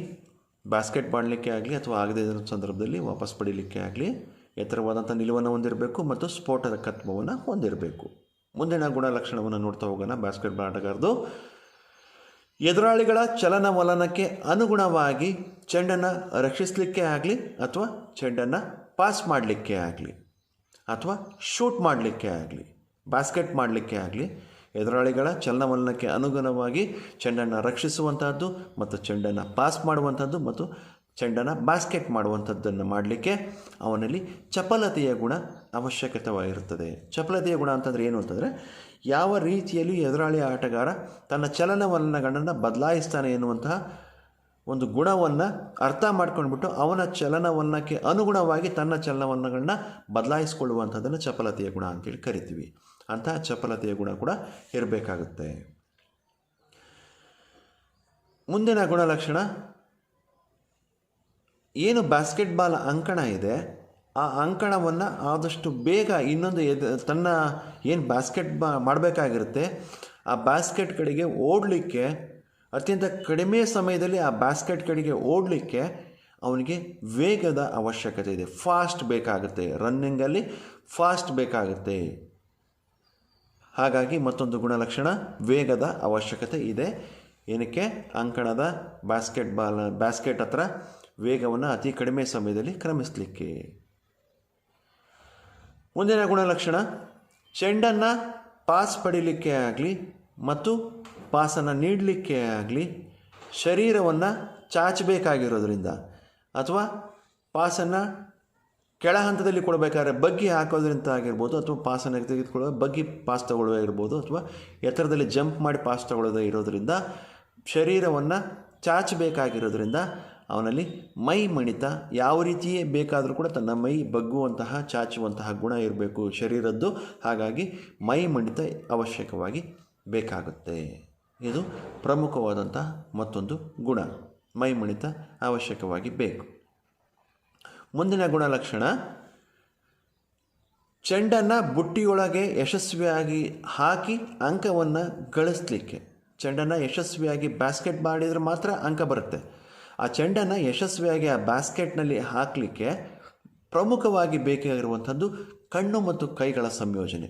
[SPEAKER 1] ಬ್ಯಾಸ್ಕೆಟ್ ಮಾಡಲಿಕ್ಕೆ ಆಗಲಿ ಅಥವಾ ಆಗದೇ ಇರೋ ಸಂದರ್ಭದಲ್ಲಿ ವಾಪಸ್ ಪಡೀಲಿಕ್ಕೆ ಆಗಲಿ ಎತ್ತರವಾದಂಥ ನಿಲುವನ್ನು ಹೊಂದಿರಬೇಕು ಮತ್ತು ಸ್ಫೋಟದ ಕತ್ವವನ್ನು ಹೊಂದಿರಬೇಕು. ಮುಂದಿನ ಗುಣಲಕ್ಷಣವನ್ನು ನೋಡ್ತಾ ಹೋಗೋಣ. ಬಾಸ್ಕೆಟ್ಬಾಲ್ ಆಟಗಾರದು ಎದುರಾಳಿಗಳ ಚಲನವಲನಕ್ಕೆ ಅನುಗುಣವಾಗಿ ಚೆಂಡನ್ನು ರಕ್ಷಿಸಲಿಕ್ಕೆ ಆಗಲಿ ಅಥವಾ ಚೆಂಡನ್ನು ಪಾಸ್ ಮಾಡಲಿಕ್ಕೆ ಆಗಲಿ ಅಥವಾ ಶೂಟ್ ಮಾಡಲಿಕ್ಕೆ ಆಗಲಿ ಬಾಸ್ಕೆಟ್ ಮಾಡಲಿಕ್ಕೆ ಆಗಲಿ ಎದುರಾಳಿಗಳ ಚಲನವಲನಕ್ಕೆ ಅನುಗುಣವಾಗಿ ಚೆಂಡನ್ನು ರಕ್ಷಿಸುವಂಥದ್ದು ಮತ್ತು ಚೆಂಡನ್ನು ಪಾಸ್ ಮಾಡುವಂಥದ್ದು ಮತ್ತು ಚೆಂಡನ್ನು ಬಾಸ್ಕೆಟ್ ಮಾಡುವಂಥದ್ದನ್ನು ಮಾಡಲಿಕ್ಕೆ ಅವನಲ್ಲಿ ಚಪಲತೆಯ ಗುಣ ಅವಶ್ಯಕತೆವಾಗಿರುತ್ತದೆ. ಚಪಲತೆಯ ಗುಣ ಅಂತಂದರೆ ಏನು ಅಂತಂದರೆ ಯಾವ ರೀತಿಯಲ್ಲಿ ಎದುರಾಳಿ ಆಟಗಾರ ತನ್ನ ಚಲನವಲನಗಳನ್ನು ಬದಲಾಯಿಸ್ತಾನೆ ಎನ್ನುವಂತಹ ಒಂದು ಗುಣವನ್ನು ಅರ್ಥ ಮಾಡ್ಕೊಂಡ್ಬಿಟ್ಟು ಅವನ ಚಲನವಲನಕ್ಕೆ ಅನುಗುಣವಾಗಿ ತನ್ನ ಚಲನವಲನಗಳನ್ನ ಬದಲಾಯಿಸ್ಕೊಳ್ಳುವಂಥದ್ದನ್ನು ಚಪಲತೆಯ ಗುಣ ಅಂತೇಳಿ ಕರಿತೀವಿ. ಅಂತಹ ಚಪಲತೆಯ ಗುಣ ಕೂಡ ಇರಬೇಕಾಗುತ್ತೆ. ಮುಂದಿನ ಗುಣಲಕ್ಷಣ ಏನು ಬಾಸ್ಕೆಟ್ಬಾಲ್ ಅಂಕಣ ಇದೆ ಆ ಅಂಕಣವನ್ನು ಆದಷ್ಟು ಬೇಗ ಇನ್ನೊಂದು ತನ್ನ ಏನು ಬಾಸ್ಕೆಟ್ ಮಾಡಬೇಕಾಗಿರುತ್ತೆ ಆ ಬಾಸ್ಕೆಟ್ ಕಡೆಗೆ ಓಡಲಿಕ್ಕೆ ಅತ್ಯಂತ ಕಡಿಮೆ ಸಮಯದಲ್ಲಿ ಆ ಬಾಸ್ಕೆಟ್ ಕಡೆಗೆ ಓಡಲಿಕ್ಕೆ ಅವನಿಗೆ ವೇಗದ ಅವಶ್ಯಕತೆ ಇದೆ. ಫಾಸ್ಟ್ ಬೇಕಾಗುತ್ತೆ, ರನ್ನಿಂಗಲ್ಲಿ ಫಾಸ್ಟ್ ಬೇಕಾಗುತ್ತೆ. ಹಾಗಾಗಿ ಮತ್ತೊಂದು ಗುಣಲಕ್ಷಣ ವೇಗದ ಅವಶ್ಯಕತೆ ಇದೆ. ಏನಕ್ಕೆ? ಅಂಕಣದ ಬಾಸ್ಕೆಟ್ ಹತ್ರ ವೇಗವನ್ನು ಅತಿ ಕಡಿಮೆ ಸಮಯದಲ್ಲಿ ಕ್ರಮಿಸಲಿಕ್ಕೆ. ಮುಂದಿನ ಗುಣಲಕ್ಷಣ ಚೆಂಡನ್ನು ಪಾಸ್ ಪಡೀಲಿಕ್ಕೆ ಆಗಲಿ ಮತ್ತು ಪಾಸನ್ನು ನೀಡಲಿಕ್ಕೆ ಆಗಲಿ ಶರೀರವನ್ನು ಚಾಚಬೇಕಾಗಿರೋದ್ರಿಂದ ಅಥವಾ ಪಾಸನ್ನು ಕೆಳ ಹಂತದಲ್ಲಿ ಕೊಡಬೇಕಾದ್ರೆ ಬಗ್ಗಿ ಹಾಕೋದ್ರಿಂದ ಆಗಿರ್ಬೋದು ಅಥವಾ ಪಾಸನ್ನು ತೆಗೆದುಕೊಳ್ಳೋ ಬಗ್ಗಿ ಪಾಸ್ ತಗೊಳ್ಳೋದಿರ್ಬೋದು ಅಥವಾ ಎತ್ತರದಲ್ಲಿ ಜಂಪ್ ಮಾಡಿ ಪಾಸ್ ತಗೊಳ್ಳೋದೇ ಇರೋದರಿಂದ ಶರೀರವನ್ನು ಚಾಚಬೇಕಾಗಿರೋದ್ರಿಂದ ಅವನಲ್ಲಿ ಮೈ ಮಣಿತ ಯಾವ ರೀತಿಯೇ ಬೇಕಾದರೂ ಕೂಡ ತನ್ನ ಮೈ ಬಗ್ಗುವಂತಹ ಚಾಚುವಂತಹ ಗುಣ ಇರಬೇಕು ಶರೀರದ್ದು. ಹಾಗಾಗಿ ಮೈ ಮಣಿತ ಅವಶ್ಯಕವಾಗಿ ಬೇಕಾಗುತ್ತೆ. ಇದು ಪ್ರಮುಖವಾದಂತಹ ಮತ್ತೊಂದು ಗುಣ, ಮೈ ಮಣಿತ ಅವಶ್ಯಕವಾಗಿ ಬೇಕು. ಮುಂದಿನ ಗುಣಲಕ್ಷಣ ಚೆಂಡನ್ನು ಬುಟ್ಟಿಯೊಳಗೆ ಯಶಸ್ವಿಯಾಗಿ ಹಾಕಿ ಅಂಕವನ್ನು ಗಳಿಸಲಿಕ್ಕೆ. ಚೆಂಡನ್ನು ಯಶಸ್ವಿಯಾಗಿ ಬಾಸ್ಕೆಟ್ ಮಾಡಿದರೆ ಮಾತ್ರ ಅಂಕ ಬರುತ್ತೆ. ಆ ಚೆಂಡನ್ನು ಯಶಸ್ವಿಯಾಗಿ ಆ ಬಾಸ್ಕೆಟ್ನಲ್ಲಿ ಹಾಕಲಿಕ್ಕೆ ಪ್ರಮುಖವಾಗಿ ಬೇಕಾಗಿರುವಂಥದ್ದು ಕಣ್ಣು ಮತ್ತು ಕೈಗಳ ಸಂಯೋಜನೆ.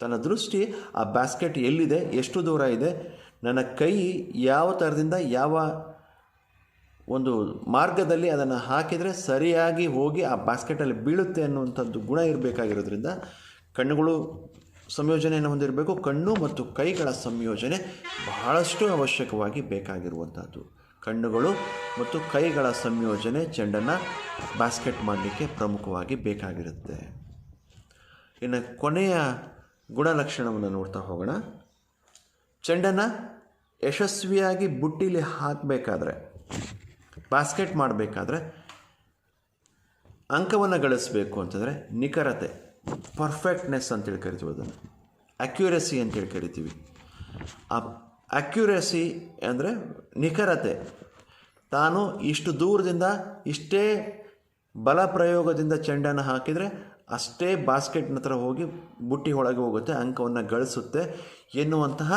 [SPEAKER 1] ತನ್ನ ದೃಷ್ಟಿ ಆ ಬಾಸ್ಕೆಟ್ ಎಲ್ಲಿದೆ, ಎಷ್ಟು ದೂರ ಇದೆ, ನನ್ನ ಕೈ ಯಾವ ಥರದಿಂದ ಯಾವ ಒಂದು ಮಾರ್ಗದಲ್ಲಿ ಅದನ್ನು ಹಾಕಿದರೆ ಸರಿಯಾಗಿ ಹೋಗಿ ಆ ಬಾಸ್ಕೆಟಲ್ಲಿ ಬೀಳುತ್ತೆ ಅನ್ನುವಂಥದ್ದು ಗುಣ ಇರಬೇಕಾಗಿರೋದ್ರಿಂದ ಕಣ್ಣುಗಳು ಸಂಯೋಜನೆಯನ್ನು ಹೊಂದಿರಬೇಕು. ಕಣ್ಣು ಮತ್ತು ಕೈಗಳ ಸಂಯೋಜನೆ ಬಹಳಷ್ಟು ಅವಶ್ಯಕವಾಗಿ ಬೇಕಾಗಿರುವಂಥದ್ದು. ಕಣ್ಣುಗಳು ಮತ್ತು ಕೈಗಳ ಸಂಯೋಜನೆ ಚೆಂಡನ್ನು ಬಾಸ್ಕೆಟ್ ಮಾಡಲಿಕ್ಕೆ ಪ್ರಮುಖವಾಗಿ ಬೇಕಾಗಿರುತ್ತೆ. ಇನ್ನು ಕೊನೆಯ ಗುಣಲಕ್ಷಣವನ್ನು ನೋಡ್ತಾ ಹೋಗೋಣ. ಚೆಂಡನ್ನು ಯಶಸ್ವಿಯಾಗಿ ಬುಟ್ಟಿಲಿ ಹಾಕಬೇಕಾದ್ರೆ, ಬಾಸ್ಕೆಟ್ ಮಾಡಬೇಕಾದ್ರೆ, ಅಂಕವನ್ನು ಗಳಿಸಬೇಕು ಅಂತಂದರೆ ನಿಖರತೆ, ಪರ್ಫೆಕ್ಟ್ನೆಸ್ ಅಂತೇಳಿ ಕರಿತೀವಿ, ಅದನ್ನು ಅಕ್ಯುರಸಿ ಅಂತೇಳಿ ಕರಿತೀವಿ. ಆ ಅಕ್ಯುರಸಿ ಅಂದರೆ ನಿಖರತೆ. ತಾನು ಇಷ್ಟು ದೂರದಿಂದ ಇಷ್ಟೇ ಬಲ ಪ್ರಯೋಗದಿಂದ ಚೆಂಡನ್ನು ಹಾಕಿದರೆ ಅಷ್ಟೇ ಬಾಸ್ಕೆಟ್ನ ಹತ್ರ ಹೋಗಿ ಬುಟ್ಟಿ ಒಳಗೆ ಹೋಗುತ್ತೆ, ಅಂಕವನ್ನು ಗಳಿಸುತ್ತೆ ಎನ್ನುವಂತಹ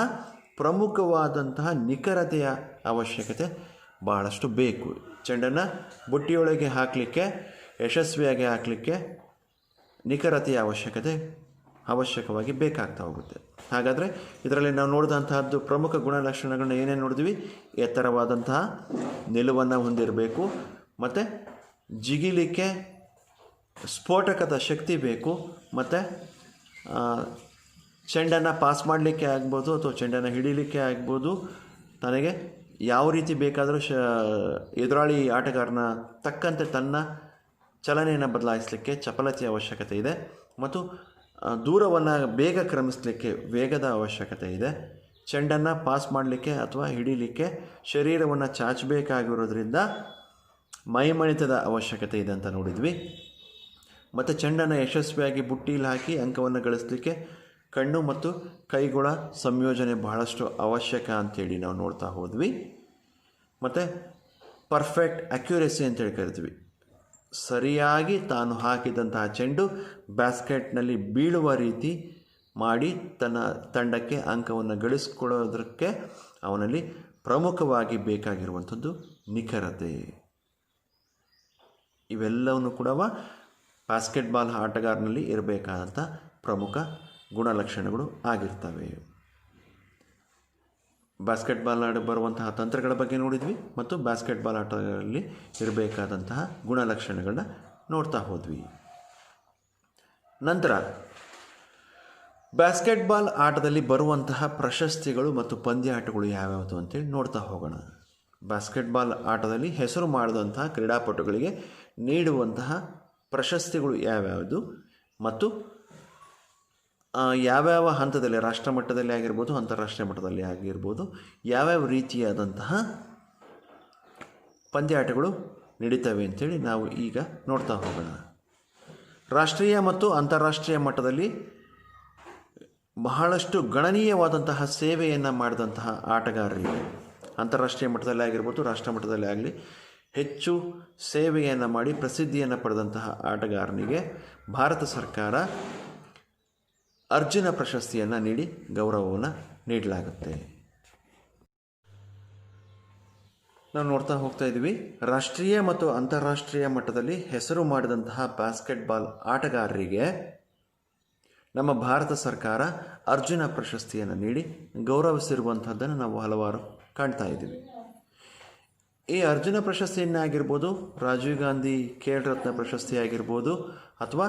[SPEAKER 1] ಪ್ರಮುಖವಾದಂತಹ ನಿಖರತೆಯ ಅವಶ್ಯಕತೆ ಬಹಳಷ್ಟು ಬೇಕು. ಚೆಂಡನ್ನು ಬುಟ್ಟಿಯೊಳಗೆ ಹಾಕಲಿಕ್ಕೆ, ಯಶಸ್ವಿಯಾಗಿ ಹಾಕಲಿಕ್ಕೆ ನಿಖರತೆಯ ಅವಶ್ಯಕವಾಗಿ ಬೇಕಾಗ್ತಾ ಹೋಗುತ್ತೆ. ಹಾಗಾದರೆ ಇದರಲ್ಲಿ ನಾವು ನೋಡಿದಂತಹದ್ದು ಪ್ರಮುಖ ಗುಣಲಕ್ಷಣಗಳನ್ನ ಏನೇನು ನೋಡಿದ್ವಿ? ಎತ್ತರವಾದಂತಹ ನಿಲುವನ್ನು ಹೊಂದಿರಬೇಕು, ಮತ್ತು ಜಿಗಿಲಿಕ್ಕೆ ಸ್ಫೋಟಕದ ಶಕ್ತಿ ಬೇಕು, ಮತ್ತು ಚೆಂಡನ್ನು ಪಾಸ್ ಮಾಡಲಿಕ್ಕೆ ಆಗ್ಬೋದು ಅಥವಾ ಚೆಂಡನ್ನು ಹಿಡೀಲಿಕ್ಕೆ ಆಗ್ಬೋದು, ತನಗೆ ಯಾವ ರೀತಿ ಬೇಕಾದರೂ ಎದುರಾಳಿ ಆಟಗಾರನ ತಕ್ಕಂತೆ ತನ್ನ ಚಲನೆಯನ್ನು ಬದಲಾಯಿಸಲಿಕ್ಕೆ ಚಪಲತೆಯ ಅವಶ್ಯಕತೆ ಇದೆ, ಮತ್ತು ದೂರವನ್ನು ಬೇಗ ಕ್ರಮಿಸಲಿಕ್ಕೆ ವೇಗದ ಅವಶ್ಯಕತೆ ಇದೆ. ಚೆಂಡನ್ನು ಪಾಸ್ ಮಾಡಲಿಕ್ಕೆ ಅಥವಾ ಹಿಡೀಲಿಕ್ಕೆ ಶರೀರವನ್ನು ಚಾಚಬೇಕಾಗಿರೋದ್ರಿಂದ ಮೈಮಣಿತದ ಅವಶ್ಯಕತೆ ಇದೆ ಅಂತ ನೋಡಿದ್ವಿ. ಮತ್ತು ಚೆಂಡನ್ನು ಯಶಸ್ವಿಯಾಗಿ ಬುಟ್ಟಿಯಲ್ಲಿ ಹಾಕಿ ಅಂಕವನ್ನು ಗಳಿಸಲಿಕ್ಕೆ ಕಣ್ಣು ಮತ್ತು ಕೈಗಳ ಸಂಯೋಜನೆ ಬಹಳಷ್ಟು ಅವಶ್ಯಕ ಅಂಥೇಳಿ ನಾವು ನೋಡ್ತಾ ಹೋದ್ವಿ. ಮತ್ತು ಪರ್ಫೆಕ್ಟ್ ಅಕ್ಯುರಸಿ ಅಂತೇಳಿ ಕರಿತೀವಿ. ಸರಿಯಾಗಿ ತಾನು ಹಾಕಿದಂತಹ ಚೆಂಡು ಬ್ಯಾಸ್ಕೆಟ್ನಲ್ಲಿ ಬೀಳುವ ರೀತಿ ಮಾಡಿ ತನ್ನ ತಂಡಕ್ಕೆ ಅಂಕವನ್ನು ಗಳಿಸ್ಕೊಳ್ಳೋದಕ್ಕೆ ಅವನಲ್ಲಿ ಪ್ರಮುಖವಾಗಿ ಬೇಕಾಗಿರುವಂಥದ್ದು ನಿಖರತೆ. ಇವೆಲ್ಲವನ್ನು ಕೂಡ ಬಾಸ್ಕೆಟ್ಬಾಲ್ ಆಟಗಾರನಲ್ಲಿ ಇರಬೇಕಾದಂಥ ಪ್ರಮುಖ ಗುಣಲಕ್ಷಣಗಳು ಆಗಿರ್ತವೆ. ಬಾಸ್ಕೆಟ್ಬಾಲ್ ಆಡ ಬರುವಂತಹ ತಂತ್ರಗಳ ಬಗ್ಗೆ ನೋಡಿದ್ವಿ ಮತ್ತು ಬಾಸ್ಕೆಟ್ಬಾಲ್ ಆಟದಲ್ಲಿ ಇರಬೇಕಾದಂತಹ ಗುಣಲಕ್ಷಣಗಳನ್ನ ನೋಡ್ತಾ ಹೋದ್ವಿ. ನಂತರ ಬಾಸ್ಕೆಟ್ಬಾಲ್ ಆಟದಲ್ಲಿ ಬರುವಂತಹ ಪ್ರಶಸ್ತಿಗಳು ಮತ್ತು ಪಂದ್ಯಾಟಗಳು ಯಾವ್ಯಾವುದು ಅಂತೇಳಿ ನೋಡ್ತಾ ಹೋಗೋಣ. ಬಾಸ್ಕೆಟ್ಬಾಲ್ ಆಟದಲ್ಲಿ ಹೆಸರು ಮಾಡಿದಂತಹ ಕ್ರೀಡಾಪಟುಗಳಿಗೆ ನೀಡುವಂತಹ ಪ್ರಶಸ್ತಿಗಳು ಯಾವ್ಯಾವುದು ಮತ್ತು ಯಾವ್ಯಾವ ಹಂತದಲ್ಲಿ, ರಾಷ್ಟ್ರ ಮಟ್ಟದಲ್ಲಿ ಆಗಿರ್ಬೋದು, ಅಂತಾರಾಷ್ಟ್ರೀಯ ಮಟ್ಟದಲ್ಲಿ ಆಗಿರ್ಬೋದು, ಯಾವ್ಯಾವ ರೀತಿಯಾದಂತಹ ಪಂದ್ಯಾಟಗಳು ನಡೀತವೆ ಅಂಥೇಳಿ ನಾವು ಈಗ ನೋಡ್ತಾ ಹೋಗೋಣ. ರಾಷ್ಟ್ರೀಯ ಮತ್ತು ಅಂತಾರಾಷ್ಟ್ರೀಯ ಮಟ್ಟದಲ್ಲಿ ಬಹಳಷ್ಟು ಗಣನೀಯವಾದಂತಹ ಸೇವೆಯನ್ನು ಮಾಡಿದಂತಹ ಆಟಗಾರರಿಗೆ, ಅಂತಾರಾಷ್ಟ್ರೀಯ ಮಟ್ಟದಲ್ಲಿ ಆಗಿರ್ಬೋದು, ರಾಷ್ಟ್ರ ಮಟ್ಟದಲ್ಲಿ ಆಗಲಿ ಹೆಚ್ಚು ಸೇವೆಯನ್ನು ಮಾಡಿ ಪ್ರಸಿದ್ಧಿಯನ್ನು ಪಡೆದಂತಹ ಆಟಗಾರನಿಗೆ ಭಾರತ ಸರ್ಕಾರ ಅರ್ಜುನ ಪ್ರಶಸ್ತಿಯನ್ನು ನೀಡಿ ಗೌರವವನ್ನು ನೀಡಲಾಗುತ್ತೆ. ನಾವು ನೋಡ್ತಾ ಹೋಗ್ತಾ ಇದ್ದೀವಿ. ರಾಷ್ಟ್ರೀಯ ಮತ್ತು ಅಂತಾರಾಷ್ಟ್ರೀಯ ಮಟ್ಟದಲ್ಲಿ ಹೆಸರು ಮಾಡಿದಂತಹ ಬಾಸ್ಕೆಟ್ಬಾಲ್ ಆಟಗಾರರಿಗೆ ನಮ್ಮ ಭಾರತ ಸರ್ಕಾರ ಅರ್ಜುನ ಪ್ರಶಸ್ತಿಯನ್ನು ನೀಡಿ ಗೌರವಿಸಿರುವಂಥದ್ದನ್ನು ನಾವು ಹಲವಾರು ಕಾಣ್ತಾ ಇದ್ದೀವಿ. ಈ ಅರ್ಜುನ ಪ್ರಶಸ್ತಿಯನ್ನೇ ಆಗಿರ್ಬೋದು, ರಾಜೀವ್ ಗಾಂಧಿ ಖೇಲ್ ರತ್ನ ಪ್ರಶಸ್ತಿ ಆಗಿರ್ಬೋದು, ಅಥವಾ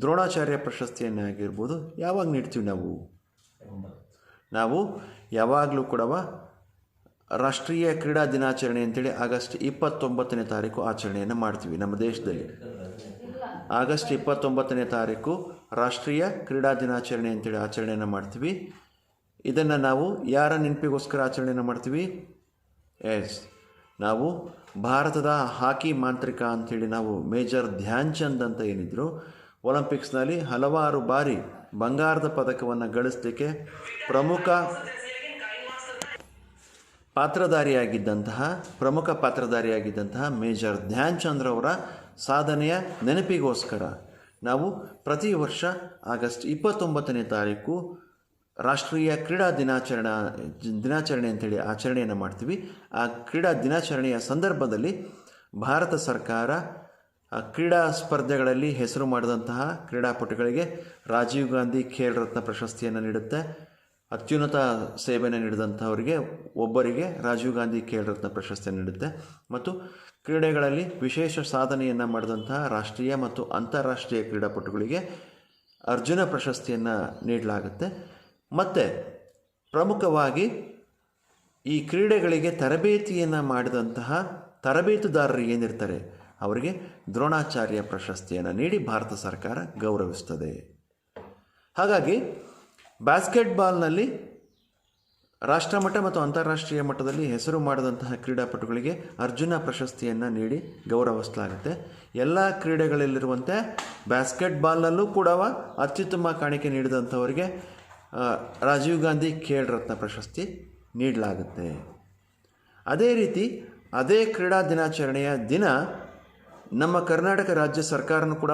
[SPEAKER 1] ದ್ರೋಣಾಚಾರ್ಯ ಪ್ರಶಸ್ತಿಯನ್ನೇ ಆಗಿರ್ಬೋದು, ಯಾವಾಗ ನೀಡ್ತೀವಿ ನಾವು ಯಾವಾಗಲೂ ಕೂಡ ರಾಷ್ಟ್ರೀಯ ಕ್ರೀಡಾ ದಿನಾಚರಣೆ ಅಂತೇಳಿ ಆಗಸ್ಟ್ 29ನೇ ತಾರೀಕು ಆಚರಣೆಯನ್ನು ಮಾಡ್ತೀವಿ. ನಮ್ಮ ದೇಶದಲ್ಲಿ ಆಗಸ್ಟ್ 29ನೇ ತಾರೀಕು ರಾಷ್ಟ್ರೀಯ ಕ್ರೀಡಾ ದಿನಾಚರಣೆ ಅಂತೇಳಿ ಆಚರಣೆಯನ್ನು ಮಾಡ್ತೀವಿ. ಇದನ್ನು ನಾವು ಯಾರ ನೆನಪಿಗೋಸ್ಕರ ಆಚರಣೆಯನ್ನು ಮಾಡ್ತೀವಿ? ನಾವು ಭಾರತದ ಹಾಕಿ ಮಾಂತ್ರಿಕ ಅಂಥೇಳಿ ನಾವು ಮೇಜರ್ ಧ್ಯಾನ್ ಚಂದ್ ಅಂತ ಏನಿದ್ರು, ಒಲಿಂಪಿಕ್ಸ್ನಲ್ಲಿ ಹಲವಾರು ಬಾರಿ ಬಂಗಾರದ ಪದಕವನ್ನು ಗಳಿಸಲಿಕ್ಕೆ ಪ್ರಮುಖ ಪಾತ್ರಧಾರಿಯಾಗಿದ್ದಂತಹ ಮೇಜರ್ ಧ್ಯಾನ್ ಚಂದ್ರವರ ಸಾಧನೆಯ ನೆನಪಿಗೋಸ್ಕರ ನಾವು ಪ್ರತಿ ವರ್ಷ ಆಗಸ್ಟ್ 29ನೇ ತಾರೀಕು ರಾಷ್ಟ್ರೀಯ ಕ್ರೀಡಾ ದಿನಾಚರಣೆ ಅಂತೇಳಿ ಆಚರಣೆಯನ್ನು ಮಾಡ್ತೀವಿ. ಆ ಕ್ರೀಡಾ ದಿನಾಚರಣೆಯ ಸಂದರ್ಭದಲ್ಲಿ ಭಾರತ ಸರ್ಕಾರ ಕ್ರೀಡಾ ಸ್ಪರ್ಧೆಗಳಲ್ಲಿ ಹೆಸರು ಮಾಡಿದಂತಹ ಕ್ರೀಡಾಪಟುಗಳಿಗೆ ರಾಜೀವ್ ಗಾಂಧಿ ಖೇಲ್ ರತ್ನ ಪ್ರಶಸ್ತಿಯನ್ನು ನೀಡುತ್ತೆ. ಅತ್ಯುನ್ನತ ಸೇವೆಯನ್ನು ನೀಡಿದಂಥವರಿಗೆ ಒಬ್ಬರಿಗೆ ರಾಜೀವ್ ಗಾಂಧಿ ಖೇಲ್ ರತ್ನ ಪ್ರಶಸ್ತಿಯನ್ನು ನೀಡುತ್ತೆ. ಮತ್ತು ಕ್ರೀಡೆಗಳಲ್ಲಿ ವಿಶೇಷ ಸಾಧನೆಯನ್ನು ಮಾಡಿದಂತಹ ರಾಷ್ಟ್ರೀಯ ಮತ್ತು ಅಂತಾರಾಷ್ಟ್ರೀಯ ಕ್ರೀಡಾಪಟುಗಳಿಗೆ ಅರ್ಜುನ ಪ್ರಶಸ್ತಿಯನ್ನು ನೀಡಲಾಗುತ್ತೆ. ಮತ್ತು ಪ್ರಮುಖವಾಗಿ ಈ ಕ್ರೀಡೆಗಳಿಗೆ ತರಬೇತಿಯನ್ನು ಮಾಡಿದಂತಹ ತರಬೇತುದಾರರು ಏನಿರ್ತಾರೆ ಅವರಿಗೆ ದ್ರೋಣಾಚಾರ್ಯ ಪ್ರಶಸ್ತಿಯನ್ನು ನೀಡಿ ಭಾರತ ಸರ್ಕಾರ ಗೌರವಿಸ್ತದೆ. ಹಾಗಾಗಿ ಬಾಸ್ಕೆಟ್ಬಾಲ್ನಲ್ಲಿ ರಾಷ್ಟ್ರಮಟ್ಟ ಮತ್ತು ಅಂತಾರಾಷ್ಟ್ರೀಯ ಮಟ್ಟದಲ್ಲಿ ಹೆಸರು ಮಾಡಿದಂತಹ ಕ್ರೀಡಾಪಟುಗಳಿಗೆ ಅರ್ಜುನ ಪ್ರಶಸ್ತಿಯನ್ನು ನೀಡಿ ಗೌರವಿಸಲಾಗುತ್ತೆ. ಎಲ್ಲ ಕ್ರೀಡೆಗಳಲ್ಲಿರುವಂತೆ ಬಾಸ್ಕೆಟ್ಬಾಲ್ನಲ್ಲೂ ಕೂಡ ಅತ್ಯುತ್ತಮ ಕಾಣಿಕೆ ನೀಡಿದಂಥವರಿಗೆ ರಾಜೀವ್ ಗಾಂಧಿ ಖೇಲ್ ರತ್ನ ಪ್ರಶಸ್ತಿ ನೀಡಲಾಗುತ್ತೆ. ಅದೇ ರೀತಿ ಅದೇ ಕ್ರೀಡಾ ದಿನಾಚರಣೆಯ ದಿನ ನಮ್ಮ ಕರ್ನಾಟಕ ರಾಜ್ಯ ಸರ್ಕಾರನೂ ಕೂಡ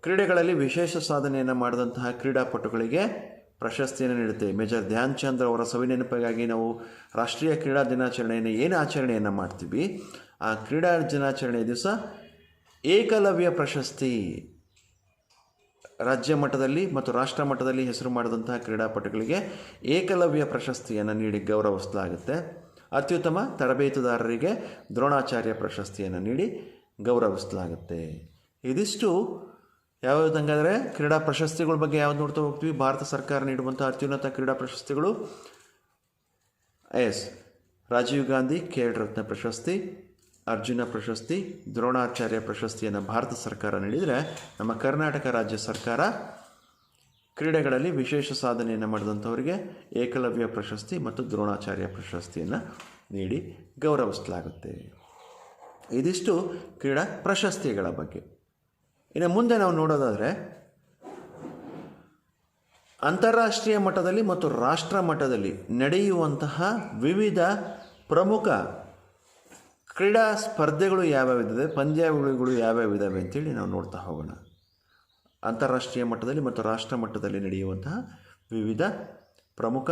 [SPEAKER 1] ಕ್ರೀಡೆಗಳಲ್ಲಿ ವಿಶೇಷ ಸಾಧನೆಯನ್ನು ಮಾಡಿದಂತಹ ಕ್ರೀಡಾಪಟುಗಳಿಗೆ ಪ್ರಶಸ್ತಿಯನ್ನು ನೀಡುತ್ತೆ. ಮೇಜರ್ ಧ್ಯಾನ್ ಚಂದ್ ಅವರ ಸವಿನೆನಪಿಗಾಗಿ ನಾವು ರಾಷ್ಟ್ರೀಯ ಕ್ರೀಡಾ ದಿನಾಚರಣೆಯನ್ನು ಏನು ಆಚರಣೆಯನ್ನು ಮಾಡ್ತೀವಿ, ಆ ಕ್ರೀಡಾ ದಿನಾಚರಣೆಯ ದಿವಸ ಏಕಲವ್ಯ ಪ್ರಶಸ್ತಿ ರಾಜ್ಯ ಮಟ್ಟದಲ್ಲಿ ಮತ್ತು ರಾಷ್ಟ್ರ ಮಟ್ಟದಲ್ಲಿ ಹೆಸರು ಮಾಡಿದಂತಹ ಕ್ರೀಡಾಪಟುಗಳಿಗೆ ಏಕಲವ್ಯ ಪ್ರಶಸ್ತಿಯನ್ನು ನೀಡಿ ಗೌರವಿಸಲಾಗುತ್ತೆ. ಅತ್ಯುತ್ತಮ ತರಬೇತುದಾರರಿಗೆ ದ್ರೋಣಾಚಾರ್ಯ ಪ್ರಶಸ್ತಿಯನ್ನು ನೀಡಿ ಗೌರವಿಸಲಾಗುತ್ತೆ. ಇದಿಷ್ಟು ಯಾವುದಂಗಾದರೆ ಕ್ರೀಡಾ ಪ್ರಶಸ್ತಿಗಳ ಬಗ್ಗೆ ಯಾವ್ದು ನೋಡ್ತಾ ಹೋಗ್ತೀವಿ. ಭಾರತ ಸರ್ಕಾರ ನೀಡುವಂಥ ಅತ್ಯುನ್ನತ ಕ್ರೀಡಾ ಪ್ರಶಸ್ತಿಗಳು ರಾಜೀವ್ ಗಾಂಧಿ ಖೇಲ್ ರತ್ನ ಪ್ರಶಸ್ತಿ, ಅರ್ಜುನ ಪ್ರಶಸ್ತಿ, ದ್ರೋಣಾಚಾರ್ಯ ಪ್ರಶಸ್ತಿಯನ್ನು ಭಾರತ ಸರ್ಕಾರ ನೀಡಿದರೆ, ನಮ್ಮ ಕರ್ನಾಟಕ ರಾಜ್ಯ ಸರ್ಕಾರ ಕ್ರೀಡೆಗಳಲ್ಲಿ ವಿಶೇಷ ಸಾಧನೆಯನ್ನು ಮಾಡಿದಂಥವರಿಗೆ ಏಕಲವ್ಯ ಪ್ರಶಸ್ತಿ ಮತ್ತು ದ್ರೋಣಾಚಾರ್ಯ ಪ್ರಶಸ್ತಿಯನ್ನು ನೀಡಿ ಗೌರವಿಸಲಾಗುತ್ತೆ. ಇದಿಷ್ಟು ಕ್ರೀಡಾ ಪ್ರಶಸ್ತಿಗಳ ಬಗ್ಗೆ. ಇನ್ನು ಮುಂದೆ ನಾವು ನೋಡೋದಾದರೆ ಅಂತಾರಾಷ್ಟ್ರೀಯ ಮಟ್ಟದಲ್ಲಿ ಮತ್ತು ರಾಷ್ಟ್ರ ಮಟ್ಟದಲ್ಲಿ ನಡೆಯುವಂತಹ ವಿವಿಧ ಪ್ರಮುಖ ಕ್ರೀಡಾ ಸ್ಪರ್ಧೆಗಳು ಯಾವ್ಯಾವಿದ್ದಾವೆ, ಪಂದ್ಯಾವಳಿಗಳು ಯಾವ್ಯಾವಿದ್ದಾವೆ ಅಂತೇಳಿ ನಾವು ನೋಡ್ತಾ ಹೋಗೋಣ. ಅಂತಾರಾಷ್ಟ್ರೀಯ ಮಟ್ಟದಲ್ಲಿ ಮತ್ತು ರಾಷ್ಟ್ರ ಮಟ್ಟದಲ್ಲಿ ನಡೆಯುವಂತಹ ವಿವಿಧ ಪ್ರಮುಖ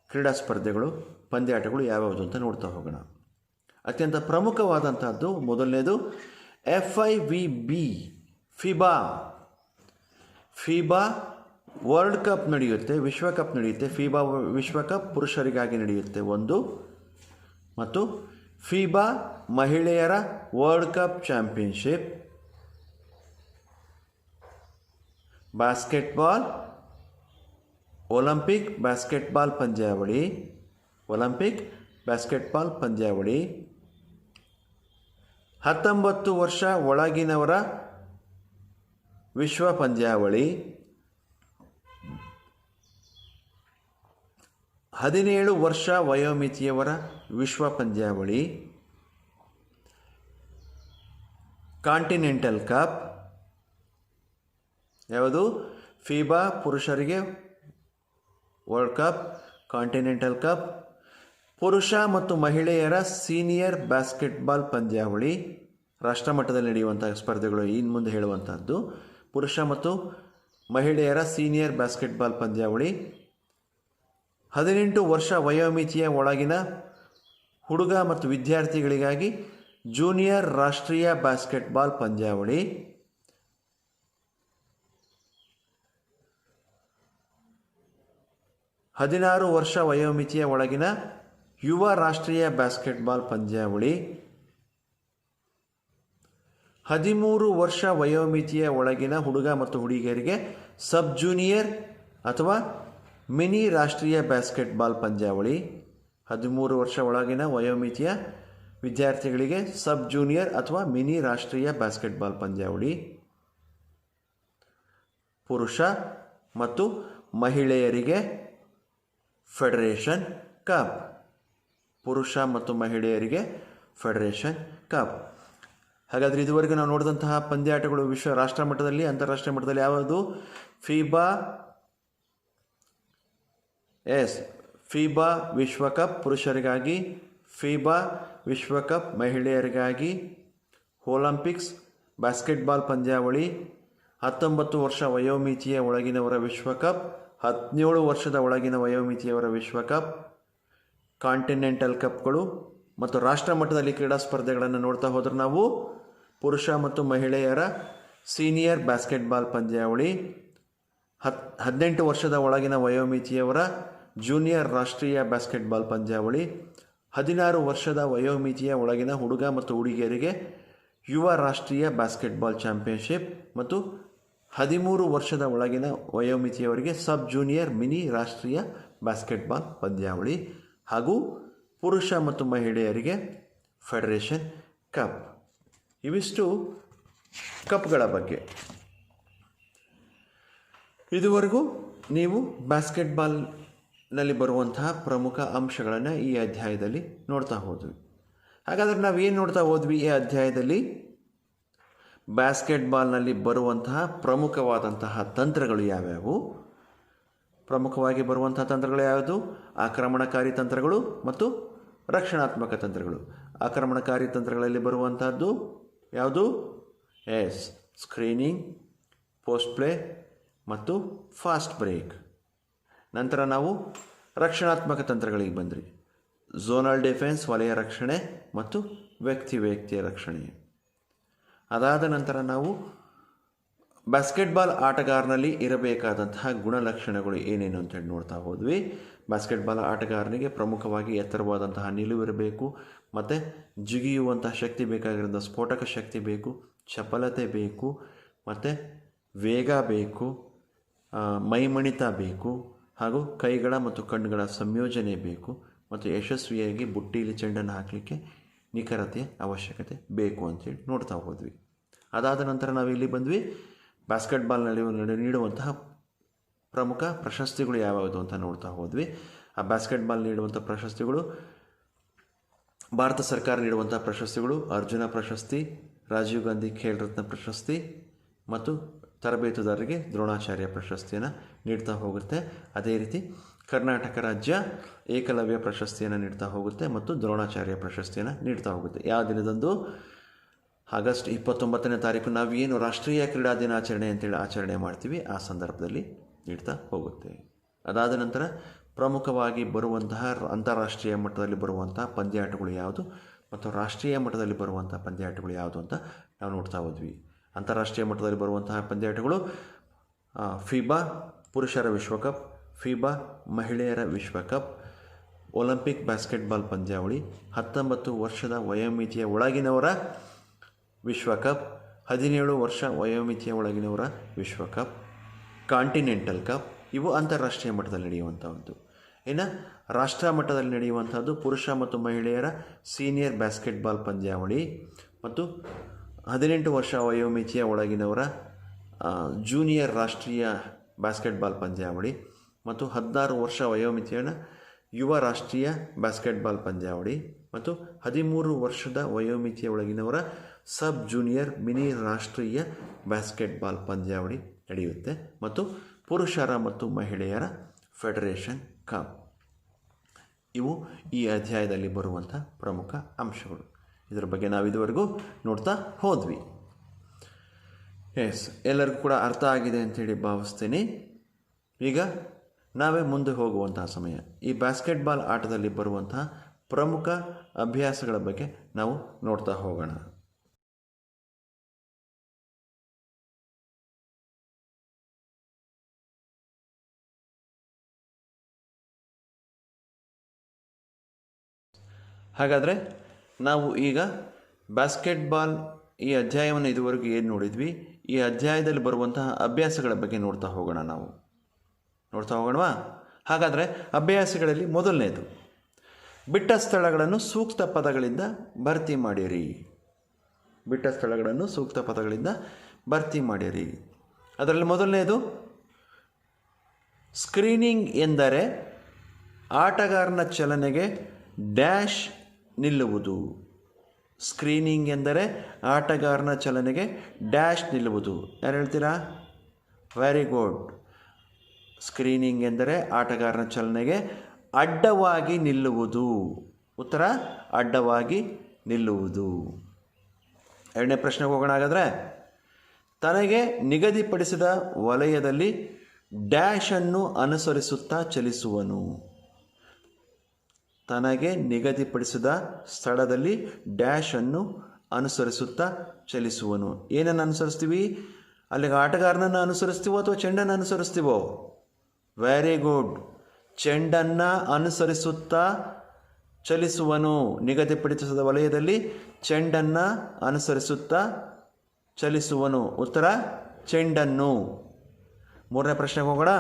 [SPEAKER 1] ಕ್ರೀಡಾ ಸ್ಪರ್ಧೆಗಳು, ಪಂದ್ಯಾಟಗಳು ಯಾವ್ಯಾವುದು ಅಂತ ನೋಡ್ತಾ ಹೋಗೋಣ. ಅತ್ಯಂತ ಪ್ರಮುಖವಾದಂಥದ್ದು ಮೊದಲನೇದು FIVB FIBA FIBA world cup ನಡೆಯುತ್ತೆ, ವಿಶ್ವಕಪ್ ನಡೆಯುತ್ತೆ. ಫಿಬಾ ವಿಶ್ವಕಪ್ ಪುರುಷರಿಗಾಗಿ ನಡೆಯುತ್ತೆ ಒಂದು. ಮತ್ತು ಫಿಬಾ ಮಹಿಳೆಯರ world cup championship. Basketball Olympic basketball ಪಂದ್ಯಾವಳಿ, ಒಲಿಂಪಿಕ್ ಬಾಸ್ಕೆಟ್ಬಾಲ್ ಪಂದ್ಯಾವಳಿ. 19 ವರ್ಷ ಒಳಗಿನವರ ವಿಶ್ವ ಪಂದ್ಯಾವಳಿ. 17 ವರ್ಷ ವಯೋಮಿತಿಯವರ ವಿಶ್ವ ಪಂದ್ಯಾವಳಿ. Continental cup. ಯಾವುದು? ಫಿಬಾ ಪುರುಷರಿಗೆ ವರ್ಲ್ಡ್ ಕಪ್, ಕಾಂಟಿನೆಂಟಲ್ ಕಪ್. ಪುರುಷ ಮತ್ತು ಮಹಿಳೆಯರ ಸೀನಿಯರ್ ಬಾಸ್ಕೆಟ್ಬಾಲ್ ಪಂದ್ಯಾವಳಿ, ರಾಷ್ಟ್ರಮಟ್ಟದಲ್ಲಿ ನಡೆಯುವಂಥ ಸ್ಪರ್ಧೆಗಳು ಇನ್ನು ಮುಂದೆ ಹೇಳುವಂಥದ್ದು. ಪುರುಷ ಮತ್ತು ಮಹಿಳೆಯರ ಸೀನಿಯರ್ ಬಾಸ್ಕೆಟ್ಬಾಲ್ ಪಂದ್ಯಾವಳಿ. 18 ವರ್ಷ ವಯೋಮಿತಿಯ ಒಳಗಿನ ಹುಡುಗ ಮತ್ತು ವಿದ್ಯಾರ್ಥಿಗಳಿಗಾಗಿ ಜೂನಿಯರ್ ರಾಷ್ಟ್ರೀಯ ಬಾಸ್ಕೆಟ್ಬಾಲ್ ಪಂದ್ಯಾವಳಿ. 16 ವರ್ಷ ವಯೋಮಿತಿಯ ಒಳಗಿನ ಯುವ ರಾಷ್ಟ್ರೀಯ ಬಾಸ್ಕೆಟ್ಬಾಲ್ ಪಂದ್ಯಾವಳಿ. 13 ವರ್ಷ ವಯೋಮಿತಿಯ ಒಳಗಿನ ಹುಡುಗ ಮತ್ತು ಹುಡುಗಿಯರಿಗೆ ಸಬ್ ಜೂನಿಯರ್ ಅಥವಾ ಮಿನಿ ರಾಷ್ಟ್ರೀಯ ಬಾಸ್ಕೆಟ್ಬಾಲ್ ಪಂದ್ಯಾವಳಿ. 13 ವರ್ಷ ಒಳಗಿನ ವಯೋಮಿತಿಯ ವಿದ್ಯಾರ್ಥಿಗಳಿಗೆ ಸಬ್ ಜೂನಿಯರ್ ಅಥವಾ ಮಿನಿ ರಾಷ್ಟ್ರೀಯ ಬಾಸ್ಕೆಟ್ಬಾಲ್ ಪಂದ್ಯಾವಳಿ. ಪುರುಷ ಮತ್ತು ಮಹಿಳೆಯರಿಗೆ ಫೆಡರೇಷನ್ ಕಪ್. ಪುರುಷ ಮತ್ತು ಮಹಿಳೆಯರಿಗೆ ಫೆಡರೇಷನ್ ಕಪ್. ಹಾಗಾದರೆ ಇದುವರೆಗೂ ನಾವು ನೋಡಿದಂತಹ ಪಂದ್ಯಾಟಗಳು ವಿಶ್ವ ರಾಷ್ಟ್ರ ಮಟ್ಟದಲ್ಲಿ, ಅಂತಾರಾಷ್ಟ್ರೀಯ ಮಟ್ಟದಲ್ಲಿ ಯಾವುದು? ಫಿಬಾ ಫಿಬಾ ವಿಶ್ವಕಪ್ ಪುರುಷರಿಗಾಗಿ, ಫಿಬಾ ವಿಶ್ವಕಪ್ ಮಹಿಳೆಯರಿಗಾಗಿ, ಒಲಿಂಪಿಕ್ಸ್ ಬಾಸ್ಕೆಟ್ಬಾಲ್ ಪಂದ್ಯಾವಳಿ, 19 ವರ್ಷ ವಯೋಮಿತಿಯ ಒಳಗಿನವರ ವಿಶ್ವಕಪ್, 17 ವರ್ಷದ ಒಳಗಿನ ವಯೋಮಿತಿಯವರ ವಿಶ್ವಕಪ್, ಕಾಂಟಿನೆಂಟಲ್ ಕಪ್ಗಳು ಮತ್ತು ರಾಷ್ಟ್ರ ಮಟ್ಟದಲ್ಲಿ ಕ್ರೀಡಾ ಸ್ಪರ್ಧೆಗಳನ್ನು ನೋಡ್ತಾ ಹೋದ್ರೆ ನಾವು ಪುರುಷ ಮತ್ತು ಮಹಿಳೆಯರ ಸೀನಿಯರ್ ಬಾಸ್ಕೆಟ್ಬಾಲ್ ಪಂದ್ಯಾವಳಿ, 18 ವರ್ಷದ ಒಳಗಿನ ವಯೋಮಿತಿಯವರ ಜೂನಿಯರ್ ರಾಷ್ಟ್ರೀಯ ಬಾಸ್ಕೆಟ್ಬಾಲ್ ಪಂದ್ಯಾವಳಿ, 16 ವರ್ಷದ ವಯೋಮಿತಿಯ ಒಳಗಿನ ಹುಡುಗ ಮತ್ತು ಹುಡುಗಿಯರಿಗೆ ಯುವ ರಾಷ್ಟ್ರೀಯ ಬಾಸ್ಕೆಟ್ಬಾಲ್ ಚಾಂಪಿಯನ್ಶಿಪ್ ಮತ್ತು 13 ವರ್ಷದ ಒಳಗಿನ ವಯೋಮಿತಿಯವರಿಗೆ ಸಬ್ ಜೂನಿಯರ್ ಮಿನಿ ರಾಷ್ಟ್ರೀಯ ಬಾಸ್ಕೆಟ್ಬಾಲ್ ಪಂದ್ಯಾವಳಿ ಹಾಗೂ ಪುರುಷ ಮತ್ತು ಮಹಿಳೆಯರಿಗೆ ಫೆಡರೇಷನ್ ಕಪ್. ಇವಿಷ್ಟು ಕಪ್ಗಳ ಬಗ್ಗೆ. ಇದುವರೆಗೂ ನೀವು ಬಾಸ್ಕೆಟ್ಬಾಲ್ನಲ್ಲಿ ಬರುವಂತಹ ಪ್ರಮುಖ ಅಂಶಗಳನ್ನು ಈ ಅಧ್ಯಾಯದಲ್ಲಿ ನೋಡ್ತಾ ಹೋದ್ವಿ. ಹಾಗಾದರೆ ನಾವೇನು ನೋಡ್ತಾ ಹೋದ್ವಿ ಈ ಅಧ್ಯಾಯದಲ್ಲಿ? ಬಾಸ್ಕೆಟ್ಬಾಲ್ನಲ್ಲಿ ಬರುವಂತಹ ಪ್ರಮುಖವಾದಂತಹ ತಂತ್ರಗಳು ಯಾವ್ಯಾವು? ಪ್ರಮುಖವಾಗಿ ಬರುವಂತಹ ತಂತ್ರಗಳು ಯಾವುದು? ಆಕ್ರಮಣಕಾರಿ ತಂತ್ರಗಳು ಮತ್ತು ರಕ್ಷಣಾತ್ಮಕ ತಂತ್ರಗಳು. ಆಕ್ರಮಣಕಾರಿ ತಂತ್ರಗಳಲ್ಲಿ ಬರುವಂತಹದ್ದು ಯಾವುದು? ಸ್ಕ್ರೀನಿಂಗ್, ಪೋಸ್ಟ್ ಪ್ಲೇ ಮತ್ತು ಫಾಸ್ಟ್ ಬ್ರೇಕ್. ನಂತರ ನಾವು ರಕ್ಷಣಾತ್ಮಕ ತಂತ್ರಗಳಿಗೆ ಬಂದ್ರಿ. ಝೋನಲ್ ಡಿಫೆನ್ಸ್, ವಲಯ ರಕ್ಷಣೆ ಮತ್ತು ವ್ಯಕ್ತಿಯ ರಕ್ಷಣೆ. ಅದಾದ ನಂತರ ನಾವು ಬಾಸ್ಕೆಟ್ಬಾಲ್ ಆಟಗಾರನಲ್ಲಿ ಇರಬೇಕಾದಂತಹ ಗುಣಲಕ್ಷಣಗಳು ಏನೇನು ಅಂತೇಳಿ ನೋಡ್ತಾ ಹೋದ್ವಿ. ಬಾಸ್ಕೆಟ್ಬಾಲ್ ಆಟಗಾರನಿಗೆ ಪ್ರಮುಖವಾಗಿ ಎತ್ತರವಾದಂತಹ ನಿಲುವು ಇರಬೇಕು, ಮತ್ತು ಜಿಗಿಯುವಂತಹ ಶಕ್ತಿ ಬೇಕಾಗಿರೋಂಥ ಸ್ಫೋಟಕ ಶಕ್ತಿ ಬೇಕು, ಚಪಲತೆ ಬೇಕು, ಮತ್ತು ವೇಗ ಬೇಕು, ಮೈಮಣಿತ ಬೇಕು, ಹಾಗೂ ಕೈಗಳ ಮತ್ತು ಕಣ್ಣುಗಳ ಸಂಯೋಜನೆ ಬೇಕು, ಮತ್ತು ಯಶಸ್ವಿಯಾಗಿ ಬುಟ್ಟೀಲಿ ಚೆಂಡನ್ನು ಹಾಕಲಿಕ್ಕೆ ನಿಖರತೆಯ ಅವಶ್ಯಕತೆ ಬೇಕು ಅಂತೇಳಿ ನೋಡ್ತಾ ಹೋದ್ವಿ. ಅದಾದ ನಂತರ ನಾವಿಲ್ಲಿ ಬಂದ್ವಿ ಬಾಸ್ಕೆಟ್ಬಾಲ್ನಲ್ಲಿ ನೀಡುವಂತಹ ಪ್ರಮುಖ ಪ್ರಶಸ್ತಿಗಳು ಯಾವ್ಯಾವುದು ಅಂತ ನೋಡ್ತಾ ಹೋದ್ವಿ. ಆ ಬಾಸ್ಕೆಟ್ಬಾಲ್ ನೀಡುವಂಥ ಪ್ರಶಸ್ತಿಗಳು: ಭಾರತ ಸರ್ಕಾರ ನೀಡುವಂಥ ಪ್ರಶಸ್ತಿಗಳು ಅರ್ಜುನ ಪ್ರಶಸ್ತಿ, ರಾಜೀವ್ ಗಾಂಧಿ ಖೇಲ್ ರತ್ನ ಪ್ರಶಸ್ತಿ ಮತ್ತು ತರಬೇತುದಾರರಿಗೆ ದ್ರೋಣಾಚಾರ್ಯ ಪ್ರಶಸ್ತಿಯನ್ನು ನೀಡ್ತಾ ಹೋಗುತ್ತೆ. ಅದೇ ರೀತಿ ಕರ್ನಾಟಕ ರಾಜ್ಯ ಏಕಲವ್ಯ ಪ್ರಶಸ್ತಿಯನ್ನು ನೀಡ್ತಾ ಹೋಗುತ್ತೆ ಮತ್ತು ದ್ರೋಣಾಚಾರ್ಯ ಪ್ರಶಸ್ತಿಯನ್ನು ನೀಡ್ತಾ ಹೋಗುತ್ತೆ. ಯಾವ ದಿನದಂದು? ಆಗಸ್ಟ್ 29ನೇ ತಾರೀಕು ನಾವು ಏನು ರಾಷ್ಟ್ರೀಯ ಕ್ರೀಡಾ ದಿನಾಚರಣೆ ಅಂತೇಳಿ ಆಚರಣೆ ಮಾಡ್ತೀವಿ, ಆ ಸಂದರ್ಭದಲ್ಲಿ ನೀಡ್ತಾ ಹೋಗುತ್ತೆ. ಅದಾದ ನಂತರ ಪ್ರಮುಖವಾಗಿ ಬರುವಂತಹ ಅಂತಾರಾಷ್ಟ್ರೀಯ ಮಟ್ಟದಲ್ಲಿ ಬರುವಂತಹ ಪಂದ್ಯಾಟಗಳು ಯಾವುದು ಮತ್ತು ರಾಷ್ಟ್ರೀಯ ಮಟ್ಟದಲ್ಲಿ ಬರುವಂಥ ಪಂದ್ಯಾಟಗಳು ಯಾವುದು ಅಂತ ನಾವು ನೋಡ್ತಾ ಹೋದ್ವಿ. ಅಂತಾರಾಷ್ಟ್ರೀಯ ಮಟ್ಟದಲ್ಲಿ ಬರುವಂತಹ ಪಂದ್ಯಾಟಗಳು ಫಿಬಾ ಪುರುಷರ ವಿಶ್ವಕಪ್, ಫಿಬಾ ಮಹಿಳೆಯರ ವಿಶ್ವಕಪ್, ಒಲಿಂಪಿಕ್ ಬಾಸ್ಕೆಟ್ಬಾಲ್ ಪಂದ್ಯಾವಳಿ, 19 ವರ್ಷದ ವಯೋಮಿತಿಯ ಒಳಗಿನವರ ವಿಶ್ವಕಪ್, 17 ವರ್ಷ ವಯೋಮಿತಿಯ ಒಳಗಿನವರ ವಿಶ್ವಕಪ್, ಕಾಂಟಿನೆಂಟಲ್ ಕಪ್, ಇವು ಅಂತಾರಾಷ್ಟ್ರೀಯ ಮಟ್ಟದಲ್ಲಿ ನಡೆಯುವಂಥದ್ದು. ಇನ್ನು ರಾಷ್ಟ್ರ ಮಟ್ಟದಲ್ಲಿ ನಡೆಯುವಂಥದ್ದು ಪುರುಷ ಮತ್ತು ಮಹಿಳೆಯರ ಸೀನಿಯರ್ ಬಾಸ್ಕೆಟ್ಬಾಲ್ ಪಂದ್ಯಾವಳಿ ಮತ್ತು 18 ವರ್ಷ ವಯೋಮಿತಿಯ ಒಳಗಿನವರ ಜೂನಿಯರ್ ರಾಷ್ಟ್ರೀಯ ಬಾಸ್ಕೆಟ್ಬಾಲ್ ಪಂದ್ಯಾವಳಿ ಮತ್ತು 16 ವರ್ಷ ವಯೋಮಿತಿಯ ಯುವ ರಾಷ್ಟ್ರೀಯ ಬಾಸ್ಕೆಟ್ಬಾಲ್ ಪಂದ್ಯಾವಳಿ ಮತ್ತು 13 ವರ್ಷದ ವಯೋಮಿತಿಯ ಒಳಗಿನವರ ಸಬ್ ಜೂನಿಯರ್ ಮಿನಿ ರಾಷ್ಟ್ರೀಯ ಬಾಸ್ಕೆಟ್ಬಾಲ್ ಪಂದ್ಯಾವಳಿ ನಡೆಯುತ್ತೆ ಮತ್ತು ಪುರುಷರ ಮತ್ತು ಮಹಿಳೆಯರ ಫೆಡರೇಷನ್ ಕಪ್. ಇವು ಈ ಅಧ್ಯಾಯದಲ್ಲಿ ಬರುವಂಥ ಪ್ರಮುಖ ಅಂಶಗಳು. ಇದರ ಬಗ್ಗೆ ನಾವು ಇದುವರೆಗೂ ನೋಡ್ತಾ ಹೋದ್ವಿ. ಎಲ್ಲರಿಗೂ ಕೂಡ ಅರ್ಥ ಆಗಿದೆ ಅಂತೇಳಿ ಭಾವಿಸ್ತೀನಿ. ಈಗ ನಾವೇ ಮುಂದೆ ಹೋಗುವಂತಹ ಸಮಯ. ಈ ಬಾಸ್ಕೆಟ್ಬಾಲ್ ಆಟದಲ್ಲಿ ಬರುವಂತಹ ಪ್ರಮುಖ ಅಭ್ಯಾಸಗಳ ಬಗ್ಗೆ ನಾವು ನೋಡ್ತಾ ಹೋಗೋಣ. ಹಾಗಾದರೆ ನಾವು ಈಗ ಬಾಸ್ಕೆಟ್ಬಾಲ್ ಈ ಅಧ್ಯಾಯವನ್ನು ಇದುವರೆಗೂ ಏನು ನೋಡಿದ್ವಿ, ಈ ಅಧ್ಯಾಯದಲ್ಲಿ ಬರುವಂತಹ ಅಭ್ಯಾಸಗಳ ಬಗ್ಗೆ ನೋಡ್ತಾ ಹೋಗೋಣವಾ? ಹಾಗಾದರೆ ಅಭ್ಯಾಸಗಳಲ್ಲಿ ಮೊದಲನೇದು, ಬಿಟ್ಟ ಸ್ಥಳಗಳನ್ನು ಸೂಕ್ತ ಪದಗಳಿಂದ ಭರ್ತಿ ಮಾಡಿರಿ. ಅದರಲ್ಲಿ ಮೊದಲನೇದು, ಸ್ಕ್ರೀನಿಂಗ್ ಎಂದರೆ ಆಟಗಾರನ ಚಲನೆಗೆ ಡ್ಯಾಶ್ ನಿಲ್ಲುವುದು. ಸ್ಕ್ರೀನಿಂಗ್ ಎಂದರೆ ಆಟಗಾರನ ಚಲನೆಗೆ ಡ್ಯಾಶ್ ನಿಲ್ಲುವುದು. ಯಾರು ಹೇಳ್ತೀರಾ? Very good. ಸ್ಕ್ರೀನಿಂಗ್ ಎಂದರೆ ಆಟಗಾರನ ಚಲನೆಗೆ ಅಡ್ಡವಾಗಿ ನಿಲ್ಲುವುದು. ಉತ್ತರ ಅಡ್ಡವಾಗಿ ನಿಲ್ಲುವುದು. ಎರಡನೇ ಪ್ರಶ್ನೆಗೆ ಹೋಗೋಣ. ಹಾಗಾದರೆ, ತನಗೆ ನಿಗದಿಪಡಿಸಿದ ವಲಯದಲ್ಲಿ ಡ್ಯಾಶನ್ನು ಅನುಸರಿಸುತ್ತಾ ಚಲಿಸುವನು. ತನಗೆ ನಿಗದಿಪಡಿಸಿದ ಸ್ಥಳದಲ್ಲಿ ಡ್ಯಾಶನ್ನು ಅನುಸರಿಸುತ್ತಾ ಚಲಿಸುವನು. ಏನನ್ನು ಅನುಸರಿಸ್ತೀವಿ? ಅಲ್ಲಿಗೆ ಆಟಗಾರನನ್ನು ಅನುಸರಿಸ್ತೀವೋ ಅಥವಾ ಚೆಂಡನ್ನು ಅನುಸರಿಸ್ತೀವೋ? Very good. ಚೆಂಡನ್ನು ಅನುಸರಿಸುತ್ತಾ ಚಲಿಸುವನು. ನಿಗದಿಪಡಿಸಿದ ವಲಯದಲ್ಲಿ ಚೆಂಡನ್ನು ಅನುಸರಿಸುತ್ತಾ ಚಲಿಸುವನು. ಉತ್ತರ ಚೆಂಡನ್ನು. ಮೂರನೇ ಪ್ರಶ್ನೆಗೆ ಹೋಗೋಣ.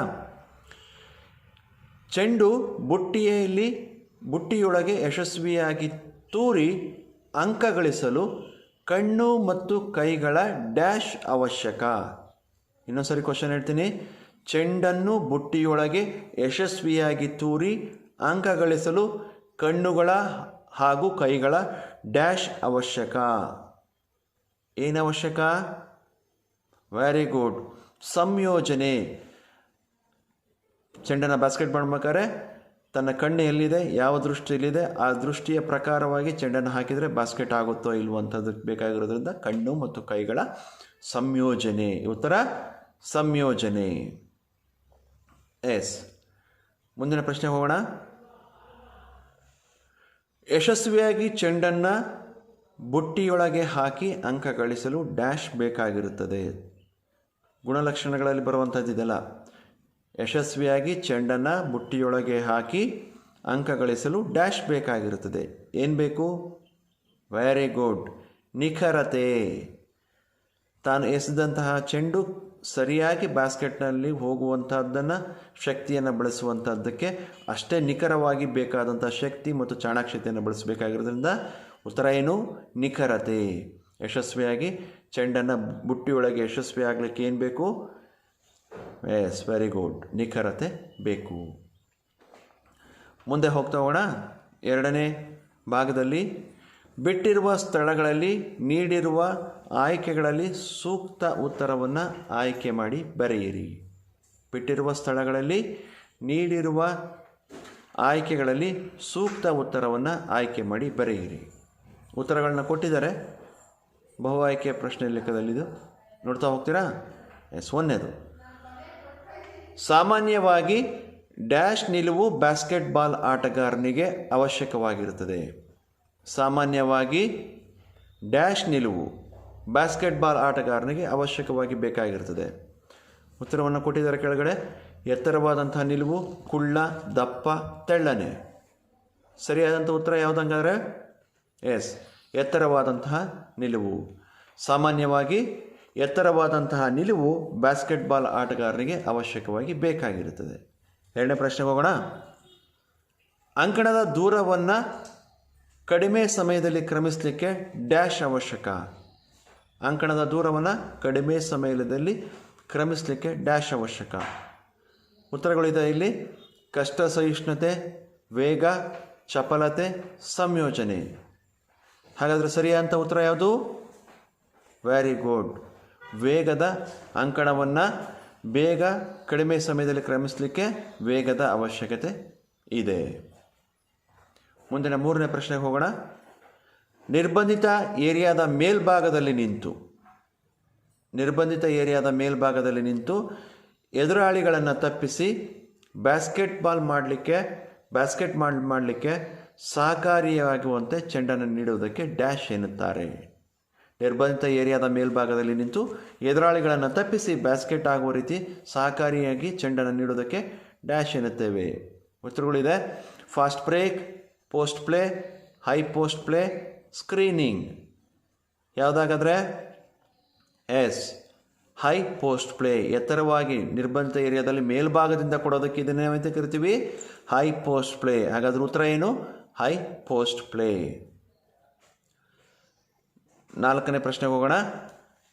[SPEAKER 1] ಚೆಂಡು ಬುಟ್ಟಿಯೊಳಗೆ ಯಶಸ್ವಿಯಾಗಿ ತೂರಿ ಅಂಕ ಗಳಿಸಲು ಕಣ್ಣು ಮತ್ತು ಕೈಗಳ ಡ್ಯಾಶ್ ಅವಶ್ಯಕ. ಇನ್ನೊಂದ್ಸರಿ ಕ್ವಶನ್ ಹೇಳ್ತೀನಿ. ಚೆಂಡನ್ನು ಬುಟ್ಟಿಯೊಳಗೆ ಯಶಸ್ವಿಯಾಗಿ ತೂರಿ ಅಂಕ ಗಳಿಸಲು ಕಣ್ಣುಗಳ ಹಾಗೂ ಕೈಗಳ ಡ್ಯಾಶ್ ಅವಶ್ಯಕ. ಏನವಶ್ಯಕ? Very good. ಸಂಯೋಜನೆ. ಚೆಂಡನ್ನು ಬಾಸ್ಕೆಟ್ ಮಾಡ್ಬೇಕಾದ್ರೆ ತನ್ನ ಕಣ್ಣು ಎಲ್ಲಿದೆ, ಯಾವ ದೃಷ್ಟಿಯಲ್ಲಿದೆ, ಆ ದೃಷ್ಟಿಯ ಪ್ರಕಾರವಾಗಿ ಚೆಂಡನ್ನು ಹಾಕಿದರೆ ಬಾಸ್ಕೆಟ್ ಆಗುತ್ತೋ ಇಲ್ವೋ ಅಂತದಕ್ಕೆ ಬೇಕಾಗಿರೋದ್ರಿಂದ ಕಣ್ಣು ಮತ್ತು ಕೈಗಳ ಸಂಯೋಜನೆ. ಉತ್ತರ ಸಂಯೋಜನೆ. ಮುಂದಿನ ಪ್ರಶ್ನೆ ಹೋಗೋಣ. ಯಶಸ್ವಿಯಾಗಿ ಚೆಂಡನ್ನು ಬುಟ್ಟಿಯೊಳಗೆ ಹಾಕಿ ಅಂಕ ಗಳಿಸಲು ಡ್ಯಾಶ್ ಬೇಕಾಗಿರುತ್ತದೆ. ಗುಣಲಕ್ಷಣಗಳಲ್ಲಿ ಬರುವಂಥದ್ದು ಇದೆಲ್ಲ. ಯಶಸ್ವಿಯಾಗಿ ಚೆಂಡನ್ನು ಬುಟ್ಟಿಯೊಳಗೆ ಹಾಕಿ ಅಂಕ ಗಳಿಸಲು ಡ್ಯಾಶ್ ಬೇಕಾಗಿರುತ್ತದೆ. ಏನು ಬೇಕು? Very good. ನಿಖರತೆ. ತಾನು ಎಸೆದಂತಹ ಚೆಂಡು ಸರಿಯಾಗಿ ಬಾಸ್ಕೆಟ್ನಲ್ಲಿ ಹೋಗುವಂಥದ್ದನ್ನು, ಶಕ್ತಿಯನ್ನು ಬಳಸುವಂಥದ್ದಕ್ಕೆ ಅಷ್ಟೇ ನಿಖರವಾಗಿ ಬೇಕಾದಂಥ ಶಕ್ತಿ ಮತ್ತು ಚಾಣಾಕ್ಷತೆಯನ್ನು ಬಳಸಬೇಕಾಗಿರೋದ್ರಿಂದ ಉತ್ತರ ಏನು? ನಿಖರತೆ. ಯಶಸ್ವಿಯಾಗಿ ಚೆಂಡನ್ನು ಬುಟ್ಟಿಯೊಳಗೆ ಯಶಸ್ವಿ ಆಗಲಿಕ್ಕೆ ಏನು ಬೇಕು? Very good. ನಿಖರತೆ ಬೇಕು. ಮುಂದೆ ಹೋಗ್ತಾ ಹೋಗೋಣ. ಎರಡನೇ ಭಾಗದಲ್ಲಿ ಬಿಟ್ಟಿರುವ ಸ್ಥಳಗಳಲ್ಲಿ ನೀಡಿರುವ ಆಯ್ಕೆಗಳಲ್ಲಿ ಸೂಕ್ತ ಉತ್ತರವನ್ನು ಆಯ್ಕೆ ಮಾಡಿ ಬರೆಯಿರಿ. ಬಿಟ್ಟಿರುವ ಸ್ಥಳಗಳಲ್ಲಿ ನೀಡಿರುವ ಆಯ್ಕೆಗಳಲ್ಲಿ ಸೂಕ್ತ ಉತ್ತರವನ್ನು ಆಯ್ಕೆ ಮಾಡಿ ಬರೆಯಿರಿ. ಉತ್ತರಗಳನ್ನ ಕೊಟ್ಟಿದ್ದಾರೆ. ಬಹು ಆಯ್ಕೆಯ ಪ್ರಶ್ನೆ ಲೆಕ್ಕದಲ್ಲಿದು ನೋಡ್ತಾ ಹೋಗ್ತೀರಾ? ಒಂದನೇದು, ಸಾಮಾನ್ಯವಾಗಿ ಡ್ಯಾಶ್ ನಿಲುವು ಬಾಸ್ಕೆಟ್ಬಾಲ್ ಆಟಗಾರನಿಗೆ ಅವಶ್ಯಕವಾಗಿರುತ್ತದೆ. ಸಾಮಾನ್ಯವಾಗಿ ಡ್ಯಾಶ್ ನಿಲುವು ಬಾಸ್ಕೆಟ್ಬಾಲ್ ಆಟಗಾರನಿಗೆ ಅವಶ್ಯಕವಾಗಿ ಬೇಕಾಗಿರ್ತದೆ? ಉತ್ತರವನ್ನು ಕೊಟ್ಟಿದ್ದಾರೆ ಕೆಳಗಡೆ. ಎತ್ತರವಾದಂತಹ ನಿಲುವು, ಕುಳ್ಳ, ದಪ್ಪ, ತೆಳ್ಳನೆ. ಸರಿಯಾದಂಥ ಉತ್ತರ ಯಾವುದಂಗಾದ್ರೆ ಎತ್ತರವಾದಂತಹ ನಿಲುವು. ಸಾಮಾನ್ಯವಾಗಿ ಎತ್ತರವಾದಂತಹ ನಿಲುವು ಬಾಸ್ಕೆಟ್ಬಾಲ್ ಆಟಗಾರನಿಗೆ ಅವಶ್ಯಕವಾಗಿ ಬೇಕಾಗಿರುತ್ತದೆ. ಎರಡನೇ ಪ್ರಶ್ನೆಗೆ ಹೋಗೋಣ. ಅಂಕಣದ ದೂರವನ್ನು ಕಡಿಮೆ ಸಮಯದಲ್ಲಿ ಕ್ರಮಿಸಲಿಕ್ಕೆ ಡ್ಯಾಶ್ ಅವಶ್ಯಕ. ಅಂಕಣದ ದೂರವನ್ನು ಕಡಿಮೆ ಸಮಯದಲ್ಲಿ ಕ್ರಮಿಸಲಿಕ್ಕೆ ಡ್ಯಾಶ್ ಅವಶ್ಯಕ. ಉತ್ತರಗಳಿದೆ ಇಲ್ಲಿ. ಕಷ್ಟ ಸಹಿಷ್ಣುತೆ, ವೇಗ, ಚಪಲತೆ, ಸಂಯೋಜನೆ. ಹಾಗಾದರೆ ಸರಿಯಾದಂಥ ಉತ್ತರ ಯಾವುದು? Very good. ವೇಗದ ಅಂಕಣವನ್ನು ಬೇಗ ಕಡಿಮೆ ಸಮಯದಲ್ಲಿ ಕ್ರಮಿಸಲಿಕ್ಕೆ ವೇಗದ ಅವಶ್ಯಕತೆ ಇದೆ. ಮುಂದಿನ ಮೂರನೇ ಪ್ರಶ್ನೆಗೆ ಹೋಗೋಣ. ನಿರ್ಬಂಧಿತ ಏರಿಯಾದ ಮೇಲ್ಭಾಗದಲ್ಲಿ ನಿಂತು ಎದುರಾಳಿಗಳನ್ನು ತಪ್ಪಿಸಿ ಬ್ಯಾಸ್ಕೆಟ್ ಮಾಡಲಿಕ್ಕೆ ಸಹಕಾರಿಯಾಗುವಂತೆ ಚೆಂಡನ್ನು ನೀಡುವುದಕ್ಕೆ ಡ್ಯಾಶ್ ಎನ್ನುತ್ತಾರೆ. ನಿರ್ಬಂಧಿತ ಏರಿಯಾದ ಮೇಲ್ಭಾಗದಲ್ಲಿ ನಿಂತು ಎದುರಾಳಿಗಳನ್ನು ತಪ್ಪಿಸಿ ಬ್ಯಾಸ್ಕೆಟ್ ಆಗುವ ರೀತಿ ಸಹಕಾರಿಯಾಗಿ ಚೆಂಡನ್ನು ನೀಡುವುದಕ್ಕೆ ಡ್ಯಾಶ್ ಎನ್ನುತ್ತೇವೆ. ಉತ್ತರಗಳಿದೆ. Fast break, post play, high post play, screening. ಯಾವುದಾಗಾದ್ರೆ ಹೈ ಪೋಸ್ಟ್ ಪ್ಲೇ. ಎತ್ತರವಾಗಿ ನಿರ್ಬಂಧಿತ ಏರಿಯಾದಲ್ಲಿ ಮೇಲ್ಭಾಗದಿಂದ ಕೊಡೋದಕ್ಕೆ ಇದನ್ನೇನಂತ ಕರಿತೀವಿ? High post play. ಹಾಗಾದ್ರೆ ಉತ್ತರ ಏನು? High post play. ನಾಲ್ಕನೇ ಪ್ರಶ್ನೆಗೆ ಹೋಗೋಣ.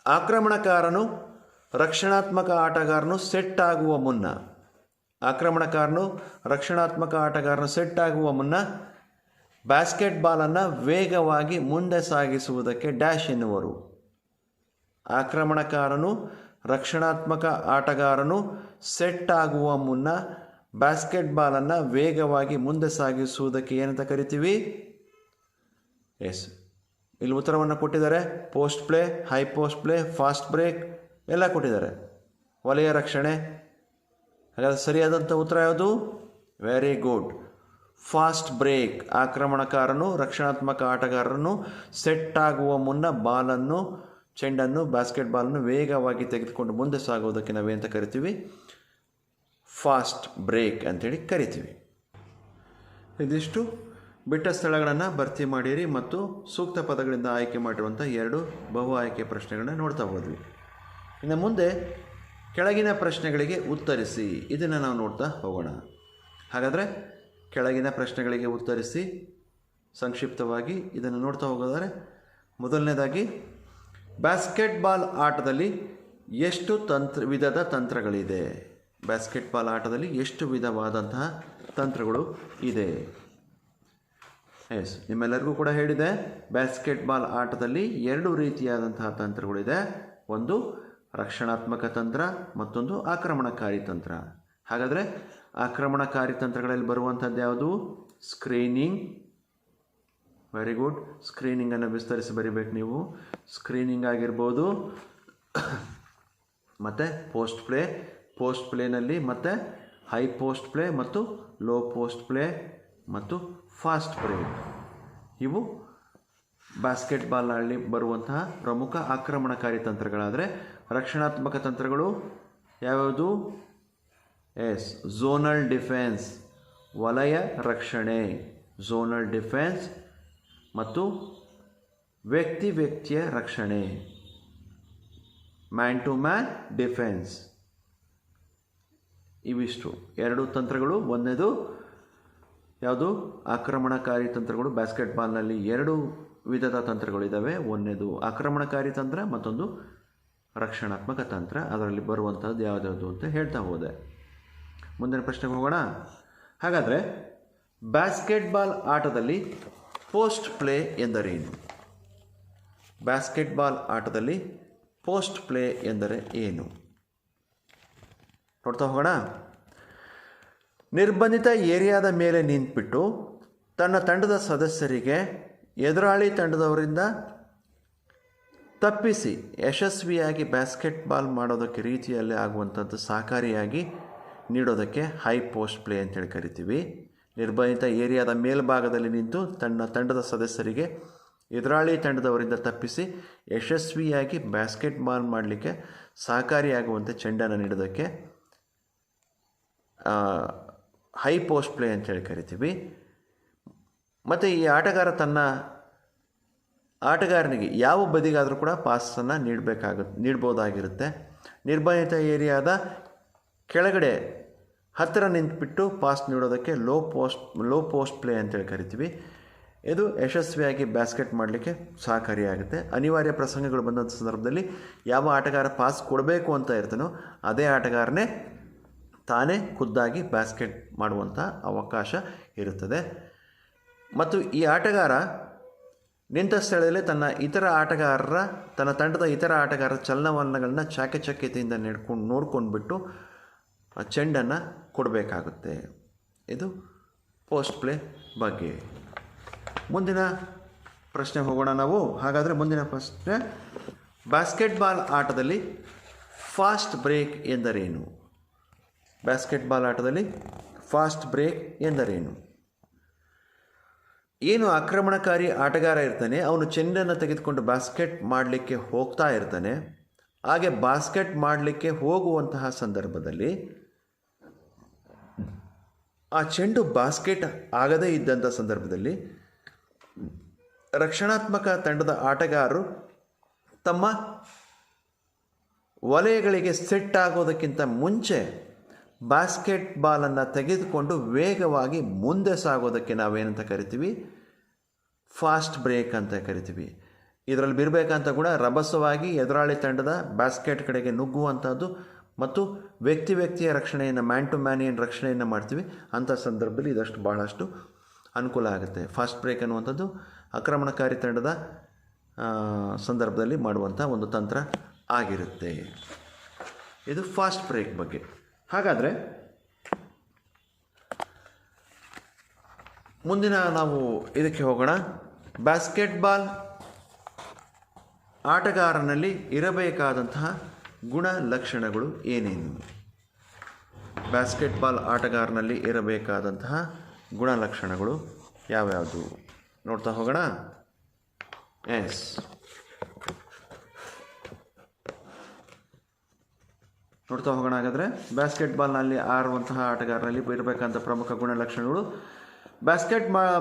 [SPEAKER 1] ಆಕ್ರಮಣಕಾರನು ರಕ್ಷಣಾತ್ಮಕ ಆಟಗಾರನು ಸೆಟ್ ಆಗುವ ಮುನ್ನ ಬ್ಯಾಸ್ಕೆಟ್ ಬಾಲನ್ನು ವೇಗವಾಗಿ ಮುಂದೆ ಸಾಗಿಸುವುದಕ್ಕೆ ಡ್ಯಾಶ್ ಎನ್ನುವರು. ಆಕ್ರಮಣಕಾರನು ರಕ್ಷಣಾತ್ಮಕ ಆಟಗಾರನು ಸೆಟ್ ಆಗುವ ಮುನ್ನ ಬ್ಯಾಸ್ಕೆಟ್ ಬಾಲನ್ನು ವೇಗವಾಗಿ ಮುಂದೆ ಸಾಗಿಸುವುದಕ್ಕೆ ಏನಂತ ಕರಿತೀವಿ? ಇಲ್ಲಿ ಉತ್ತರವನ್ನು ಕೊಟ್ಟಿದ್ದಾರೆ. Post play, high post play, fast break ಎಲ್ಲ ಕೊಟ್ಟಿದ್ದಾರೆ. ವಲಯ ರಕ್ಷಣೆ. ಹಾಗಾದರೆ ಸರಿಯಾದಂಥ ಉತ್ತರ ಯಾವುದು? Very good. Fast break. ಆಕ್ರಮಣಕಾರನು ರಕ್ಷಣಾತ್ಮಕ ಆಟಗಾರನು ಸೆಟ್ ಆಗುವ ಮುನ್ನ ಚೆಂಡನ್ನು ಬ್ಯಾಸ್ಕೆಟ್ ಬಾಲನ್ನು ವೇಗವಾಗಿ ತೆಗೆದುಕೊಂಡು ಮುಂದೆ ಸಾಗುವುದಕ್ಕೆ ನಾವೇಂತ ಕರಿತೀವಿ? ಫಾಸ್ಟ್ ಬ್ರೇಕ್ ಅಂತೇಳಿ ಕರಿತೀವಿ. ಇದಿಷ್ಟು ಬಿಟ್ಟ ಸ್ಥಳಗಳನ್ನು ಭರ್ತಿ ಮಾಡಿರಿ ಮತ್ತು ಸೂಕ್ತ ಪದಗಳಿಂದ ಆಯ್ಕೆ ಮಾಡಿರುವಂಥ 2 ಬಹು ಆಯ್ಕೆ ಪ್ರಶ್ನೆಗಳನ್ನ ನೋಡ್ತಾ ಹೋದ್ವಿ. ಇನ್ನು ಮುಂದೆ ಕೆಳಗಿನ ಪ್ರಶ್ನೆಗಳಿಗೆ ಉತ್ತರಿಸಿ, ಇದನ್ನು ನಾವು ನೋಡ್ತಾ ಹೋಗೋಣ. ಹಾಗಾದರೆ ಕೆಳಗಿನ ಪ್ರಶ್ನೆಗಳಿಗೆ ಉತ್ತರಿಸಿ ಸಂಕ್ಷಿಪ್ತವಾಗಿ ಇದನ್ನು ನೋಡ್ತಾ ಹೋಗೋದಾದರೆ, ಮೊದಲನೇದಾಗಿ ಬಾಸ್ಕೆಟ್ಬಾಲ್ ಆಟದಲ್ಲಿ ಎಷ್ಟು ವಿಧದ ತಂತ್ರಗಳಿದೆ? ಬಾಸ್ಕೆಟ್ಬಾಲ್ ಆಟದಲ್ಲಿ ಎಷ್ಟು ವಿಧವಾದಂತಹ ತಂತ್ರಗಳು ಇದೆ? ನಿಮ್ಮೆಲ್ಲರಿಗೂ ಕೂಡ ಹೇಳಿದೆ, ಬಾಸ್ಕೆಟ್ಬಾಲ್ ಆಟದಲ್ಲಿ 2 ರೀತಿಯಾದಂತಹ ತಂತ್ರಗಳಿದೆ. ಒಂದು ರಕ್ಷಣಾತ್ಮಕ ತಂತ್ರ, ಮತ್ತೊಂದು ಆಕ್ರಮಣಕಾರಿ ತಂತ್ರ. ಹಾಗಾದರೆ ಆಕ್ರಮಣಕಾರಿ ತಂತ್ರಗಳಲ್ಲಿ ಬರುವಂಥದ್ದು ಯಾವುದು? ಸ್ಕ್ರೀನಿಂಗ್. Very good. ಸ್ಕ್ರೀನಿಂಗನ್ನು ವಿಸ್ತರಿಸಿ ಬರಿಬೇಕು ನೀವು. ಸ್ಕ್ರೀನಿಂಗ್ ಆಗಿರ್ಬೋದು, ಮತ್ತು ಪೋಸ್ಟ್ ಪ್ಲೇನಲ್ಲಿ ಮತ್ತು ಹೈ ಪೋಸ್ಟ್ ಪ್ಲೇ ಮತ್ತು ಲೋ ಪೋಸ್ಟ್ ಪ್ಲೇ ಮತ್ತು ಫಾಸ್ಟ್ ಬ್ರೇಕ್. ಇವು ಬಾಸ್ಕೆಟ್ಬಾಲ್ನಲ್ಲಿ ಬರುವಂತಹ ಪ್ರಮುಖ ಆಕ್ರಮಣಕಾರಿ ತಂತ್ರಗಳಾದರೆ, ರಕ್ಷಣಾತ್ಮಕ ತಂತ್ರಗಳು ಯಾವ್ಯಾವುದು? ಝೋನಲ್ ಡಿಫೆನ್ಸ್, ವಲಯ ರಕ್ಷಣೆ, ಝೋನಲ್ ಡಿಫೆನ್ಸ್ ಮತ್ತು ವ್ಯಕ್ತಿಯ ರಕ್ಷಣೆ, ಮ್ಯಾನ್ ಟು ಮ್ಯಾನ್ ಡಿಫೆನ್ಸ್. ಇವಿಷ್ಟು 2 ತಂತ್ರಗಳು. ಒಂದನೇದು ಯಾವುದು? ಆಕ್ರಮಣಕಾರಿ ತಂತ್ರಗಳು. ಬಾಸ್ಕೆಟ್ಬಾಲ್ನಲ್ಲಿ 2 ವಿಧದ ತಂತ್ರಗಳಿದ್ದಾವೆ. ಒಂದನೇದು ಆಕ್ರಮಣಕಾರಿ ತಂತ್ರ, ಮತ್ತೊಂದು ರಕ್ಷಣಾತ್ಮಕ ತಂತ್ರ. ಅದರಲ್ಲಿ ಬರುವಂಥದ್ದು ಯಾವುದ್ಯಾವುದು ಅಂತ ಹೇಳ್ತಾ ಹೋದೆ. ಮುಂದಿನ ಪ್ರಶ್ನೆಗೆ ಹೋಗೋಣ. ಹಾಗಾದರೆ ಬಾಸ್ಕೆಟ್ಬಾಲ್ ಆಟದಲ್ಲಿ ಪೋಸ್ಟ್ ಪ್ಲೇ ಎಂದರೇನು? ಬಾಸ್ಕೆಟ್ಬಾಲ್ ಆಟದಲ್ಲಿ ಪೋಸ್ಟ್ ಪ್ಲೇ ಎಂದರೆ ಏನು? ನೋಡ್ತಾ ಹೋಗೋಣ. ನಿರ್ಬಂಧಿತ ಏರಿಯಾದ ಮೇಲೆ ನಿಂತುಬಿಟ್ಟು ತನ್ನ ತಂಡದ ಸದಸ್ಯರಿಗೆ ಎದುರಾಳಿ ತಂಡದವರಿಂದ ತಪ್ಪಿಸಿ ಯಶಸ್ವಿಯಾಗಿ ಬಾಸ್ಕೆಟ್ಬಾಲ್ ಮಾಡೋದಕ್ಕೆ ರೀತಿಯಲ್ಲಿ ಆಗುವಂಥದ್ದು ಸಹಕಾರಿಯಾಗಿ ನೀಡೋದಕ್ಕೆ ಹೈ ಪೋಸ್ಟ್ ಪ್ಲೇ ಅಂತೇಳಿ ಕರಿತೀವಿ. ನಿರ್ಬಂಧಿತ ಏರಿಯಾದ ಮೇಲ್ಭಾಗದಲ್ಲಿ ನಿಂತು ತನ್ನ ತಂಡದ ಸದಸ್ಯರಿಗೆ ಎದುರಾಳಿ ತಂಡದವರಿಂದ ತಪ್ಪಿಸಿ ಯಶಸ್ವಿಯಾಗಿ ಬಾಸ್ಕೆಟ್ಬಾಲ್ ಮಾಡಲಿಕ್ಕೆ ಸಹಕಾರಿಯಾಗುವಂತೆ ಚೆಂಡನ್ನು ನೀಡೋದಕ್ಕೆ ಹೈ ಪೋಸ್ಟ್ ಪ್ಲೇ ಅಂತೇಳಿ ಕರಿತೀವಿ. ಮತ್ತು ಈ ಆಟಗಾರ ತನ್ನ ಆಟಗಾರನಿಗೆ ಯಾವ ಬದಿಗಾದರೂ ಕೂಡ ಪಾಸನ್ನು ನೀಡ್ಬೋದಾಗಿರುತ್ತೆ. ನಿರ್ಬಂಧಿತ ಏರಿಯಾದ ಕೆಳಗಡೆ ಹತ್ತಿರ ನಿಂತುಬಿಟ್ಟು ಪಾಸ್ ನೀಡೋದಕ್ಕೆ ಲೋ ಪೋಸ್ಟ್ ಪ್ಲೇ ಅಂತೇಳಿ ಕರಿತೀವಿ. ಇದು ಯಶಸ್ವಿಯಾಗಿ ಬ್ಯಾಸ್ಕೆಟ್ ಮಾಡಲಿಕ್ಕೆ ಸಹಕಾರಿಯಾಗುತ್ತೆ. ಅನಿವಾರ್ಯ ಪ್ರಸಂಗಗಳು ಬಂದಂಥ ಸಂದರ್ಭದಲ್ಲಿ ಯಾವ ಆಟಗಾರ ಪಾಸ್ ಕೊಡಬೇಕು ಅಂತ ಇರ್ತಾನೋ ಅದೇ ಆಟಗಾರನೇ ತಾನೇ ಖುದ್ದಾಗಿ ಬ್ಯಾಸ್ಕೆಟ್ ಮಾಡುವಂಥ ಅವಕಾಶ ಇರುತ್ತದೆ. ಮತ್ತು ಈ ಆಟಗಾರ ನಿಂತ ಸ್ಥಳದಲ್ಲಿ ತನ್ನ ತಂಡದ ಇತರ ಆಟಗಾರರ ಚಲನವಲನಗಳನ್ನ ಚಾಕಚಕ್ಯತೆಯಿಂದ ನೋಡ್ಕೊಂಡ್ಬಿಟ್ಟು ಚೆಂಡನ್ನು ಕೊಡಬೇಕಾಗುತ್ತೆ. ಇದು ಪೋಸ್ಟ್ ಪ್ಲೇ ಬಗ್ಗೆ. ಮುಂದಿನ ಪ್ರಶ್ನೆ ಹೋಗೋಣ ನಾವು. ಹಾಗಾದರೆ ಮುಂದಿನ ಪ್ರಶ್ನೆ, ಬಾಸ್ಕೆಟ್ಬಾಲ್ ಆಟದಲ್ಲಿ ಫಾಸ್ಟ್ ಬ್ರೇಕ್ ಎಂದರೇನು? ಬಾಸ್ಕೆಟ್ಬಾಲ್ ಆಟದಲ್ಲಿ ಫಾಸ್ಟ್ ಬ್ರೇಕ್ ಎಂದರೇನು? ಏನು ಆಕ್ರಮಣಕಾರಿ ಆಟಗಾರ ಇರ್ತಾನೆ, ಅವನು ಚೆಂಡನ್ನು ತೆಗೆದುಕೊಂಡು ಬಾಸ್ಕೆಟ್ ಮಾಡಲಿಕ್ಕೆ ಹೋಗ್ತಾ ಇರ್ತಾನೆ. ಹಾಗೆ ಬಾಸ್ಕೆಟ್ ಮಾಡಲಿಕ್ಕೆ ಹೋಗುವಂತಹ ಸಂದರ್ಭದಲ್ಲಿ ಆ ಚೆಂಡು ಬಾಸ್ಕೆಟ್ ಆಗದೇ ಇದ್ದಂಥ ಸಂದರ್ಭದಲ್ಲಿ ರಕ್ಷಣಾತ್ಮಕ ತಂಡದ ಆಟಗಾರರು ತಮ್ಮ ವಲಯಗಳಿಗೆ ಸೆಟ್ ಆಗೋದಕ್ಕಿಂತ ಮುಂಚೆ ಬಾಸ್ಕೆಟ್ಬಾಲನ್ನು ತೆಗೆದುಕೊಂಡು ವೇಗವಾಗಿ ಮುಂದೆ ಸಾಗೋದಕ್ಕೆ ನಾವೇನಂತ ಕರಿತೀವಿ? ಫಾಸ್ಟ್ ಬ್ರೇಕ್ ಅಂತ ಕರಿತೀವಿ. ಇದರಲ್ಲಿ ಬಿರಬೇಕಂತ ಕೂಡ ರಭಸವಾಗಿ ಎದುರಾಳಿ ತಂಡದ ಬಾಸ್ಕೆಟ್ ಕಡೆಗೆ ನುಗ್ಗುವಂಥದ್ದು ಮತ್ತು ವ್ಯಕ್ತಿಯ ರಕ್ಷಣೆಯನ್ನು, ಮ್ಯಾನ್ ಟು ಮ್ಯಾನ್ ಏನು ರಕ್ಷಣೆಯನ್ನು ಮಾಡ್ತೀವಿ ಅಂಥ ಸಂದರ್ಭದಲ್ಲಿ ಇದಷ್ಟು ಬಹಳಷ್ಟು ಅನುಕೂಲ ಆಗುತ್ತೆ. ಫಾಸ್ಟ್ ಬ್ರೇಕ್ ಅನ್ನುವಂಥದ್ದು ಆಕ್ರಮಣಕಾರಿ ತಂಡದ ಸಂದರ್ಭದಲ್ಲಿ ಮಾಡುವಂಥ ಒಂದು ತಂತ್ರ ಆಗಿರುತ್ತೆ. ಇದು ಫಾಸ್ಟ್ ಬ್ರೇಕ್ ಬಗ್ಗೆ. ಹಾಗಾದರೆ ಮುಂದಿನ ನಾವು ಇದಕ್ಕೆ ಹೋಗೋಣ. ಬಾಸ್ಕೆಟ್ಬಾಲ್ ಆಟಗಾರನಲ್ಲಿ ಇರಬೇಕಾದಂತಹ ಗುಣಲಕ್ಷಣಗಳು ಏನೇನು? ಬಾಸ್ಕೆಟ್ಬಾಲ್ ಆಟಗಾರನಲ್ಲಿ ಇರಬೇಕಾದಂತಹ ಗುಣಲಕ್ಷಣಗಳು ಯಾವ್ಯಾವುದು ನೋಡ್ತಾ ಹೋಗೋಣ. ನೋಡ್ತಾ ಹೋಗೋಣ. ಹಾಗಾದರೆ ಬಾಸ್ಕೆಟ್ಬಾಲ್ನಲ್ಲಿ ಆಡುವಂತಹ ಆಟಗಾರನಲ್ಲಿ ಇರಬೇಕಂತ ಪ್ರಮುಖ ಗುಣಲಕ್ಷಣಗಳು.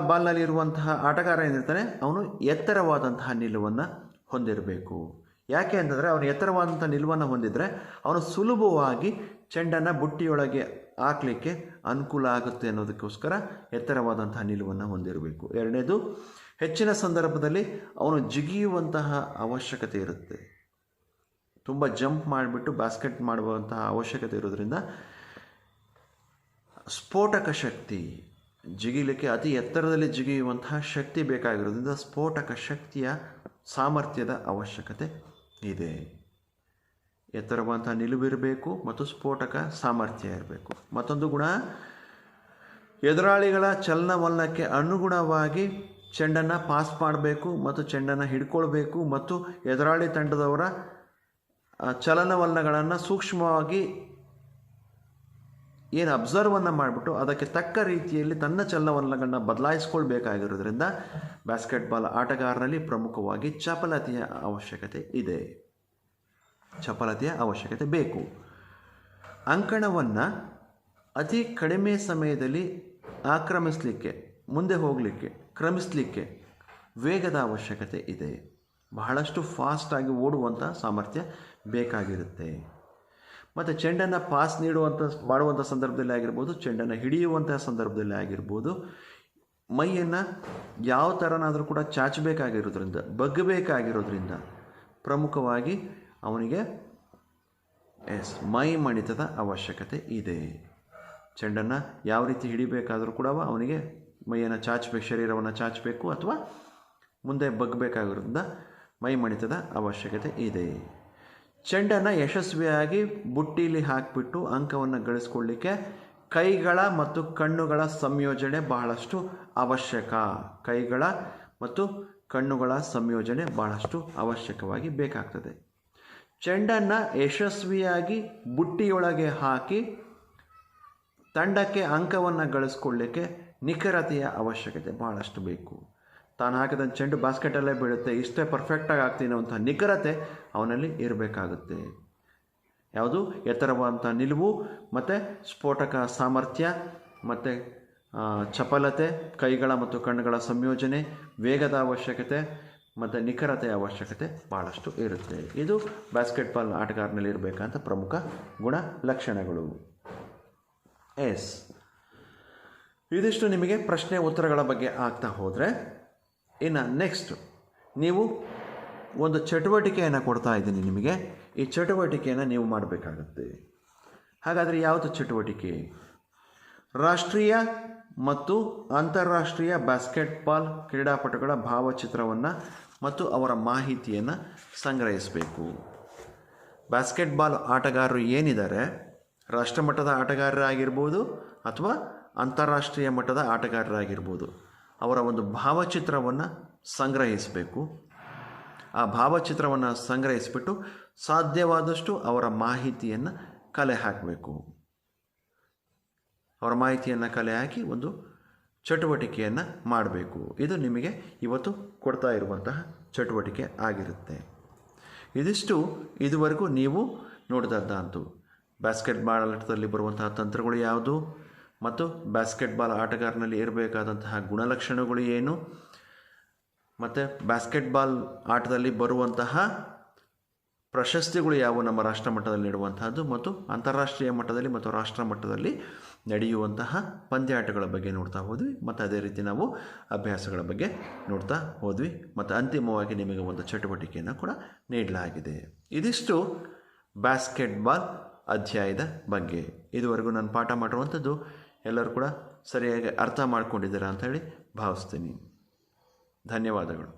[SPEAKER 1] ಬಾಲ್ನಲ್ಲಿ ಇರುವಂತಹ ಆಟಗಾರ ಏನಿರ್ತಾನೆ ಅವನು ಎತ್ತರವಾದಂತಹ ನಿಲುವನ್ನು ಹೊಂದಿರಬೇಕು. ಯಾಕೆ ಅಂತಂದರೆ ಅವನು ಎತ್ತರವಾದಂಥ ನಿಲುವನ್ನು ಹೊಂದಿದರೆ ಅವನು ಸುಲಭವಾಗಿ ಚೆಂಡನ್ನು ಬುಟ್ಟಿಯೊಳಗೆ ಹಾಕಲಿಕ್ಕೆ ಅನುಕೂಲ ಆಗುತ್ತೆ ಅನ್ನೋದಕ್ಕೋಸ್ಕರ ಎತ್ತರವಾದಂತಹ ನಿಲುವನ್ನು ಹೊಂದಿರಬೇಕು. ಎರಡನೇದು, ಹೆಚ್ಚಿನ ಸಂದರ್ಭದಲ್ಲಿ ಅವನು ಜಿಗಿಯುವಂತಹ ಅವಶ್ಯಕತೆ ಇರುತ್ತೆ. ತುಂಬ ಜಂಪ್ ಮಾಡಿಬಿಟ್ಟು ಬಾಸ್ಕೆಟ್ ಮಾಡುವಂತಹ ಅವಶ್ಯಕತೆ ಇರೋದ್ರಿಂದ ಸ್ಫೋಟಕ ಶಕ್ತಿ, ಜಿಗಿಲಿಕ್ಕೆ ಅತಿ ಎತ್ತರದಲ್ಲಿ ಜಿಗಿಯುವಂತಹ ಶಕ್ತಿ ಬೇಕಾಗಿರೋದ್ರಿಂದ ಸ್ಫೋಟಕ ಶಕ್ತಿಯ ಸಾಮರ್ಥ್ಯದ ಅವಶ್ಯಕತೆ ಇದೆ. ಎತ್ತರವಾದಂತಹ ನಿಲುವಿರಬೇಕು ಮತ್ತು ಸ್ಫೋಟಕ ಸಾಮರ್ಥ್ಯ ಇರಬೇಕು. ಮತ್ತೊಂದು ಗುಣ, ಎದುರಾಳಿಗಳ ಚಲನವಲನಕ್ಕೆ ಅನುಗುಣವಾಗಿ ಚೆಂಡನ್ನು ಪಾಸ್ ಮಾಡಬೇಕು ಮತ್ತು ಚೆಂಡನ್ನು ಹಿಡ್ಕೊಳ್ಬೇಕು ಮತ್ತು ಎದುರಾಳಿ ತಂಡದವರ ಚಲನವಲನಗಳನ್ನು ಸೂಕ್ಷ್ಮವಾಗಿ ಏನು ಅಬ್ಸರ್ವನ್ನು ಮಾಡಿಬಿಟ್ಟು ಅದಕ್ಕೆ ತಕ್ಕ ರೀತಿಯಲ್ಲಿ ತನ್ನ ಚಲನವಲನಗಳನ್ನ ಬದಲಾಯಿಸ್ಕೊಳ್ಬೇಕಾಗಿರೋದ್ರಿಂದ ಬಾಸ್ಕೆಟ್ಬಾಲ್ ಆಟಗಾರನಲ್ಲಿ ಪ್ರಮುಖವಾಗಿ ಚಪಲತೆಯ ಅವಶ್ಯಕತೆ ಇದೆ. ಚಪಲತೆಯ ಅವಶ್ಯಕತೆ ಬೇಕು. ಅಂಕಣವನ್ನು ಅತಿ ಕಡಿಮೆ ಸಮಯದಲ್ಲಿ ಆಕ್ರಮಿಸಲಿಕ್ಕೆ, ಮುಂದೆ ಹೋಗಲಿಕ್ಕೆ, ಕ್ರಮಿಸಲಿಕ್ಕೆ ವೇಗದ ಅವಶ್ಯಕತೆ ಇದೆ. ಬಹಳಷ್ಟು ಫಾಸ್ಟಾಗಿ ಓಡುವಂಥ ಸಾಮರ್ಥ್ಯ ಬೇಕಾಗಿರುತ್ತೆ. ಮತ್ತು ಚೆಂಡನ್ನು ಪಾಸ್ ಮಾಡುವಂಥ ಸಂದರ್ಭದಲ್ಲಿ ಆಗಿರ್ಬೋದು, ಚೆಂಡನ್ನು ಹಿಡಿಯುವಂತಹ ಸಂದರ್ಭದಲ್ಲಿ ಆಗಿರ್ಬೋದು, ಮೈಯನ್ನು ಯಾವ ಥರನಾದರೂ ಕೂಡ ಚಾಚಬೇಕಾಗಿರೋದ್ರಿಂದ, ಬಗ್ಗಬೇಕಾಗಿರೋದ್ರಿಂದ ಪ್ರಮುಖವಾಗಿ ಅವನಿಗೆ ಮೈ ಮಣಿತದ ಅವಶ್ಯಕತೆ ಇದೆ. ಚೆಂಡನ್ನು ಯಾವ ರೀತಿ ಹಿಡಿಬೇಕಾದರೂ ಕೂಡ ಅವನಿಗೆ ಮೈಯನ್ನು ಚಾಚಬೇಕು, ಶರೀರವನ್ನು ಚಾಚಬೇಕು ಅಥವಾ ಮುಂದೆ ಬಗ್ಗಬೇಕಾಗಿರೋದ್ರಿಂದ ಮೈ ಮಣಿತದ ಅವಶ್ಯಕತೆ ಇದೆ. ಚೆಂಡನ್ನು ಯಶಸ್ವಿಯಾಗಿ ಬುಟ್ಟೀಲಿ ಹಾಕಿಬಿಟ್ಟು ಅಂಕವನ್ನು ಗಳಿಸ್ಕೊಳ್ಳಿಕ್ಕೆ ಕೈಗಳ ಮತ್ತು ಕಣ್ಣುಗಳ ಸಂಯೋಜನೆ ಬಹಳಷ್ಟು ಅವಶ್ಯಕ. ಕೈಗಳ ಮತ್ತು ಕಣ್ಣುಗಳ ಸಂಯೋಜನೆ ಬಹಳಷ್ಟು ಅವಶ್ಯಕವಾಗಿ ಬೇಕಾಗ್ತದೆ. ಚೆಂಡನ್ನು ಯಶಸ್ವಿಯಾಗಿ ಬುಟ್ಟಿಯೊಳಗೆ ಹಾಕಿ ತಂಡಕ್ಕೆ ಅಂಕವನ್ನು ಗಳಿಸ್ಕೊಳ್ಳಿಕ್ಕೆ ನಿಖರತೆಯ ಅವಶ್ಯಕತೆ ಬಹಳಷ್ಟು ಬೇಕು. ತಾನು ಹಾಕಿದ ಚೆಂಡು ಬಾಸ್ಕೆಟಲ್ಲೇ ಬೀಳುತ್ತೆ, ಇಷ್ಟೇ ಪರ್ಫೆಕ್ಟಾಗಿ ಆಗ್ತೀನಿ ಅನ್ನುವಂಥ ನಿಖರತೆ ಅವನಲ್ಲಿ ಇರಬೇಕಾಗುತ್ತೆ. ಯಾವುದು? ಎತ್ತರವಾದಂಥ ನಿಲುವು ಮತ್ತು ಸ್ಫೋಟಕ ಸಾಮರ್ಥ್ಯ ಮತ್ತು ಚಪಲತೆ, ಕೈಗಳ ಮತ್ತು ಕಣ್ಣುಗಳ ಸಂಯೋಜನೆ, ವೇಗದ ಅವಶ್ಯಕತೆ ಮತ್ತು ನಿಖರತೆಯ ಅವಶ್ಯಕತೆ ಭಾಳಷ್ಟು ಇರುತ್ತೆ. ಇದು ಬಾಸ್ಕೆಟ್ಬಾಲ್ ಆಟಗಾರನಲ್ಲಿ ಇರಬೇಕಂತ ಪ್ರಮುಖ ಗುಣ ಲಕ್ಷಣಗಳು. ಎಸ್, ಇದಿಷ್ಟು ನಿಮಗೆ ಪ್ರಶ್ನೆ ಉತ್ತರಗಳ ಬಗ್ಗೆ ಆಗ್ತಾ ಹೋದರೆ, ಇನ್ನು ನೆಕ್ಸ್ಟ್ ನೀವು ಒಂದು ಚಟುವಟಿಕೆಯನ್ನು ಕೊಡ್ತಾ ಇದ್ದೀನಿ ನಿಮಗೆ. ಈ ಚಟುವಟಿಕೆಯನ್ನು ನೀವು ಮಾಡಬೇಕಾಗತ್ತೆ. ಹಾಗಾದರೆ ಯಾವುದು ಚಟುವಟಿಕೆ? ರಾಷ್ಟ್ರೀಯ ಮತ್ತು ಅಂತಾರಾಷ್ಟ್ರೀಯ ಬಾಸ್ಕೆಟ್ಬಾಲ್ ಕ್ರೀಡಾಪಟುಗಳ ಭಾವಚಿತ್ರವನ್ನು ಮತ್ತು ಅವರ ಮಾಹಿತಿಯನ್ನು ಸಂಗ್ರಹಿಸಬೇಕು. ಬಾಸ್ಕೆಟ್ಬಾಲ್ ಆಟಗಾರರು ಏನಿದ್ದಾರೆ, ರಾಷ್ಟ್ರಮಟ್ಟದ ಆಟಗಾರರಾಗಿರ್ಬೋದು ಅಥವಾ ಅಂತಾರಾಷ್ಟ್ರೀಯ ಮಟ್ಟದ ಆಟಗಾರರಾಗಿರ್ಬೋದು, ಅವರ ಒಂದು ಭಾವಚಿತ್ರವನ್ನು ಸಂಗ್ರಹಿಸಬೇಕು. ಆ ಭಾವಚಿತ್ರವನ್ನು ಸಂಗ್ರಹಿಸಿಬಿಟ್ಟು ಸಾಧ್ಯವಾದಷ್ಟು ಅವರ ಮಾಹಿತಿಯನ್ನು ಕಲೆ ಹಾಕಬೇಕು. ಅವರ ಮಾಹಿತಿಯನ್ನು ಕಲೆ ಹಾಕಿ ಒಂದು ಚಟುವಟಿಕೆಯನ್ನು ಮಾಡಬೇಕು. ಇದು ನಿಮಗೆ ಇವತ್ತು ಕೊಡ್ತಾ ಇರುವಂತಹ ಚಟುವಟಿಕೆ ಆಗಿರುತ್ತೆ. ಇದಿಷ್ಟು ಇದುವರೆಗೂ ನೀವು ನೋಡಿದಂತಹದ್ದು ಬಾಸ್ಕೆಟ್ಬಾಲ್ ಆಟದಲ್ಲಿ ಬರುವಂತಹ ತಂತ್ರಗಳು ಯಾವುದು ಮತ್ತು ಬಾಸ್ಕೆಟ್ಬಾಲ್ ಆಟಗಾರನಲ್ಲಿ ಇರಬೇಕಾದಂತಹ ಗುಣಲಕ್ಷಣಗಳು ಏನು, ಮತ್ತು ಬಾಸ್ಕೆಟ್ಬಾಲ್ ಆಟದಲ್ಲಿ ಬರುವಂತಹ ಪ್ರಶಸ್ತಿಗಳು ಯಾವುವು ನಮ್ಮ ರಾಷ್ಟ್ರ ಮಟ್ಟದಲ್ಲಿ ನೀಡುವಂತಹದ್ದು ಮತ್ತು ಅಂತಾರಾಷ್ಟ್ರೀಯ ಮಟ್ಟದಲ್ಲಿ ಮತ್ತು ರಾಷ್ಟ್ರ ಮಟ್ಟದಲ್ಲಿ ನಡೆಯುವಂತಹ ಪಂದ್ಯಾಟಗಳ ಬಗ್ಗೆ ನೋಡ್ತಾ ಹೋದ್ವಿ. ಮತ್ತು ಅದೇ ರೀತಿ ನಾವು ಅಭ್ಯಾಸಗಳ ಬಗ್ಗೆ ನೋಡ್ತಾ ಹೋದ್ವಿ. ಮತ್ತು ಅಂತಿಮವಾಗಿ ನಿಮಗೆ ಒಂದು ಚಟುವಟಿಕೆಯನ್ನು ಕೂಡ ನೀಡಲಾಗಿದೆ. ಇದಿಷ್ಟು ಬಾಸ್ಕೆಟ್ಬಾಲ್ ಅಧ್ಯಾಯದ ಬಗ್ಗೆ. ಇದುವರೆಗೂ ನಾನು ಪಾಠ ಮಾಡಿರುವಂಥದ್ದು ಎಲ್ಲರೂ ಕೂಡ ಸರಿಯಾಗಿ ಅರ್ಥ ಮಾಡ್ಕೊಂಡಿದ್ದೀರಾ ಅಂತ ಹೇಳಿ ಭಾವಿಸ್ತೀನಿ. ಧನ್ಯವಾದಗಳು.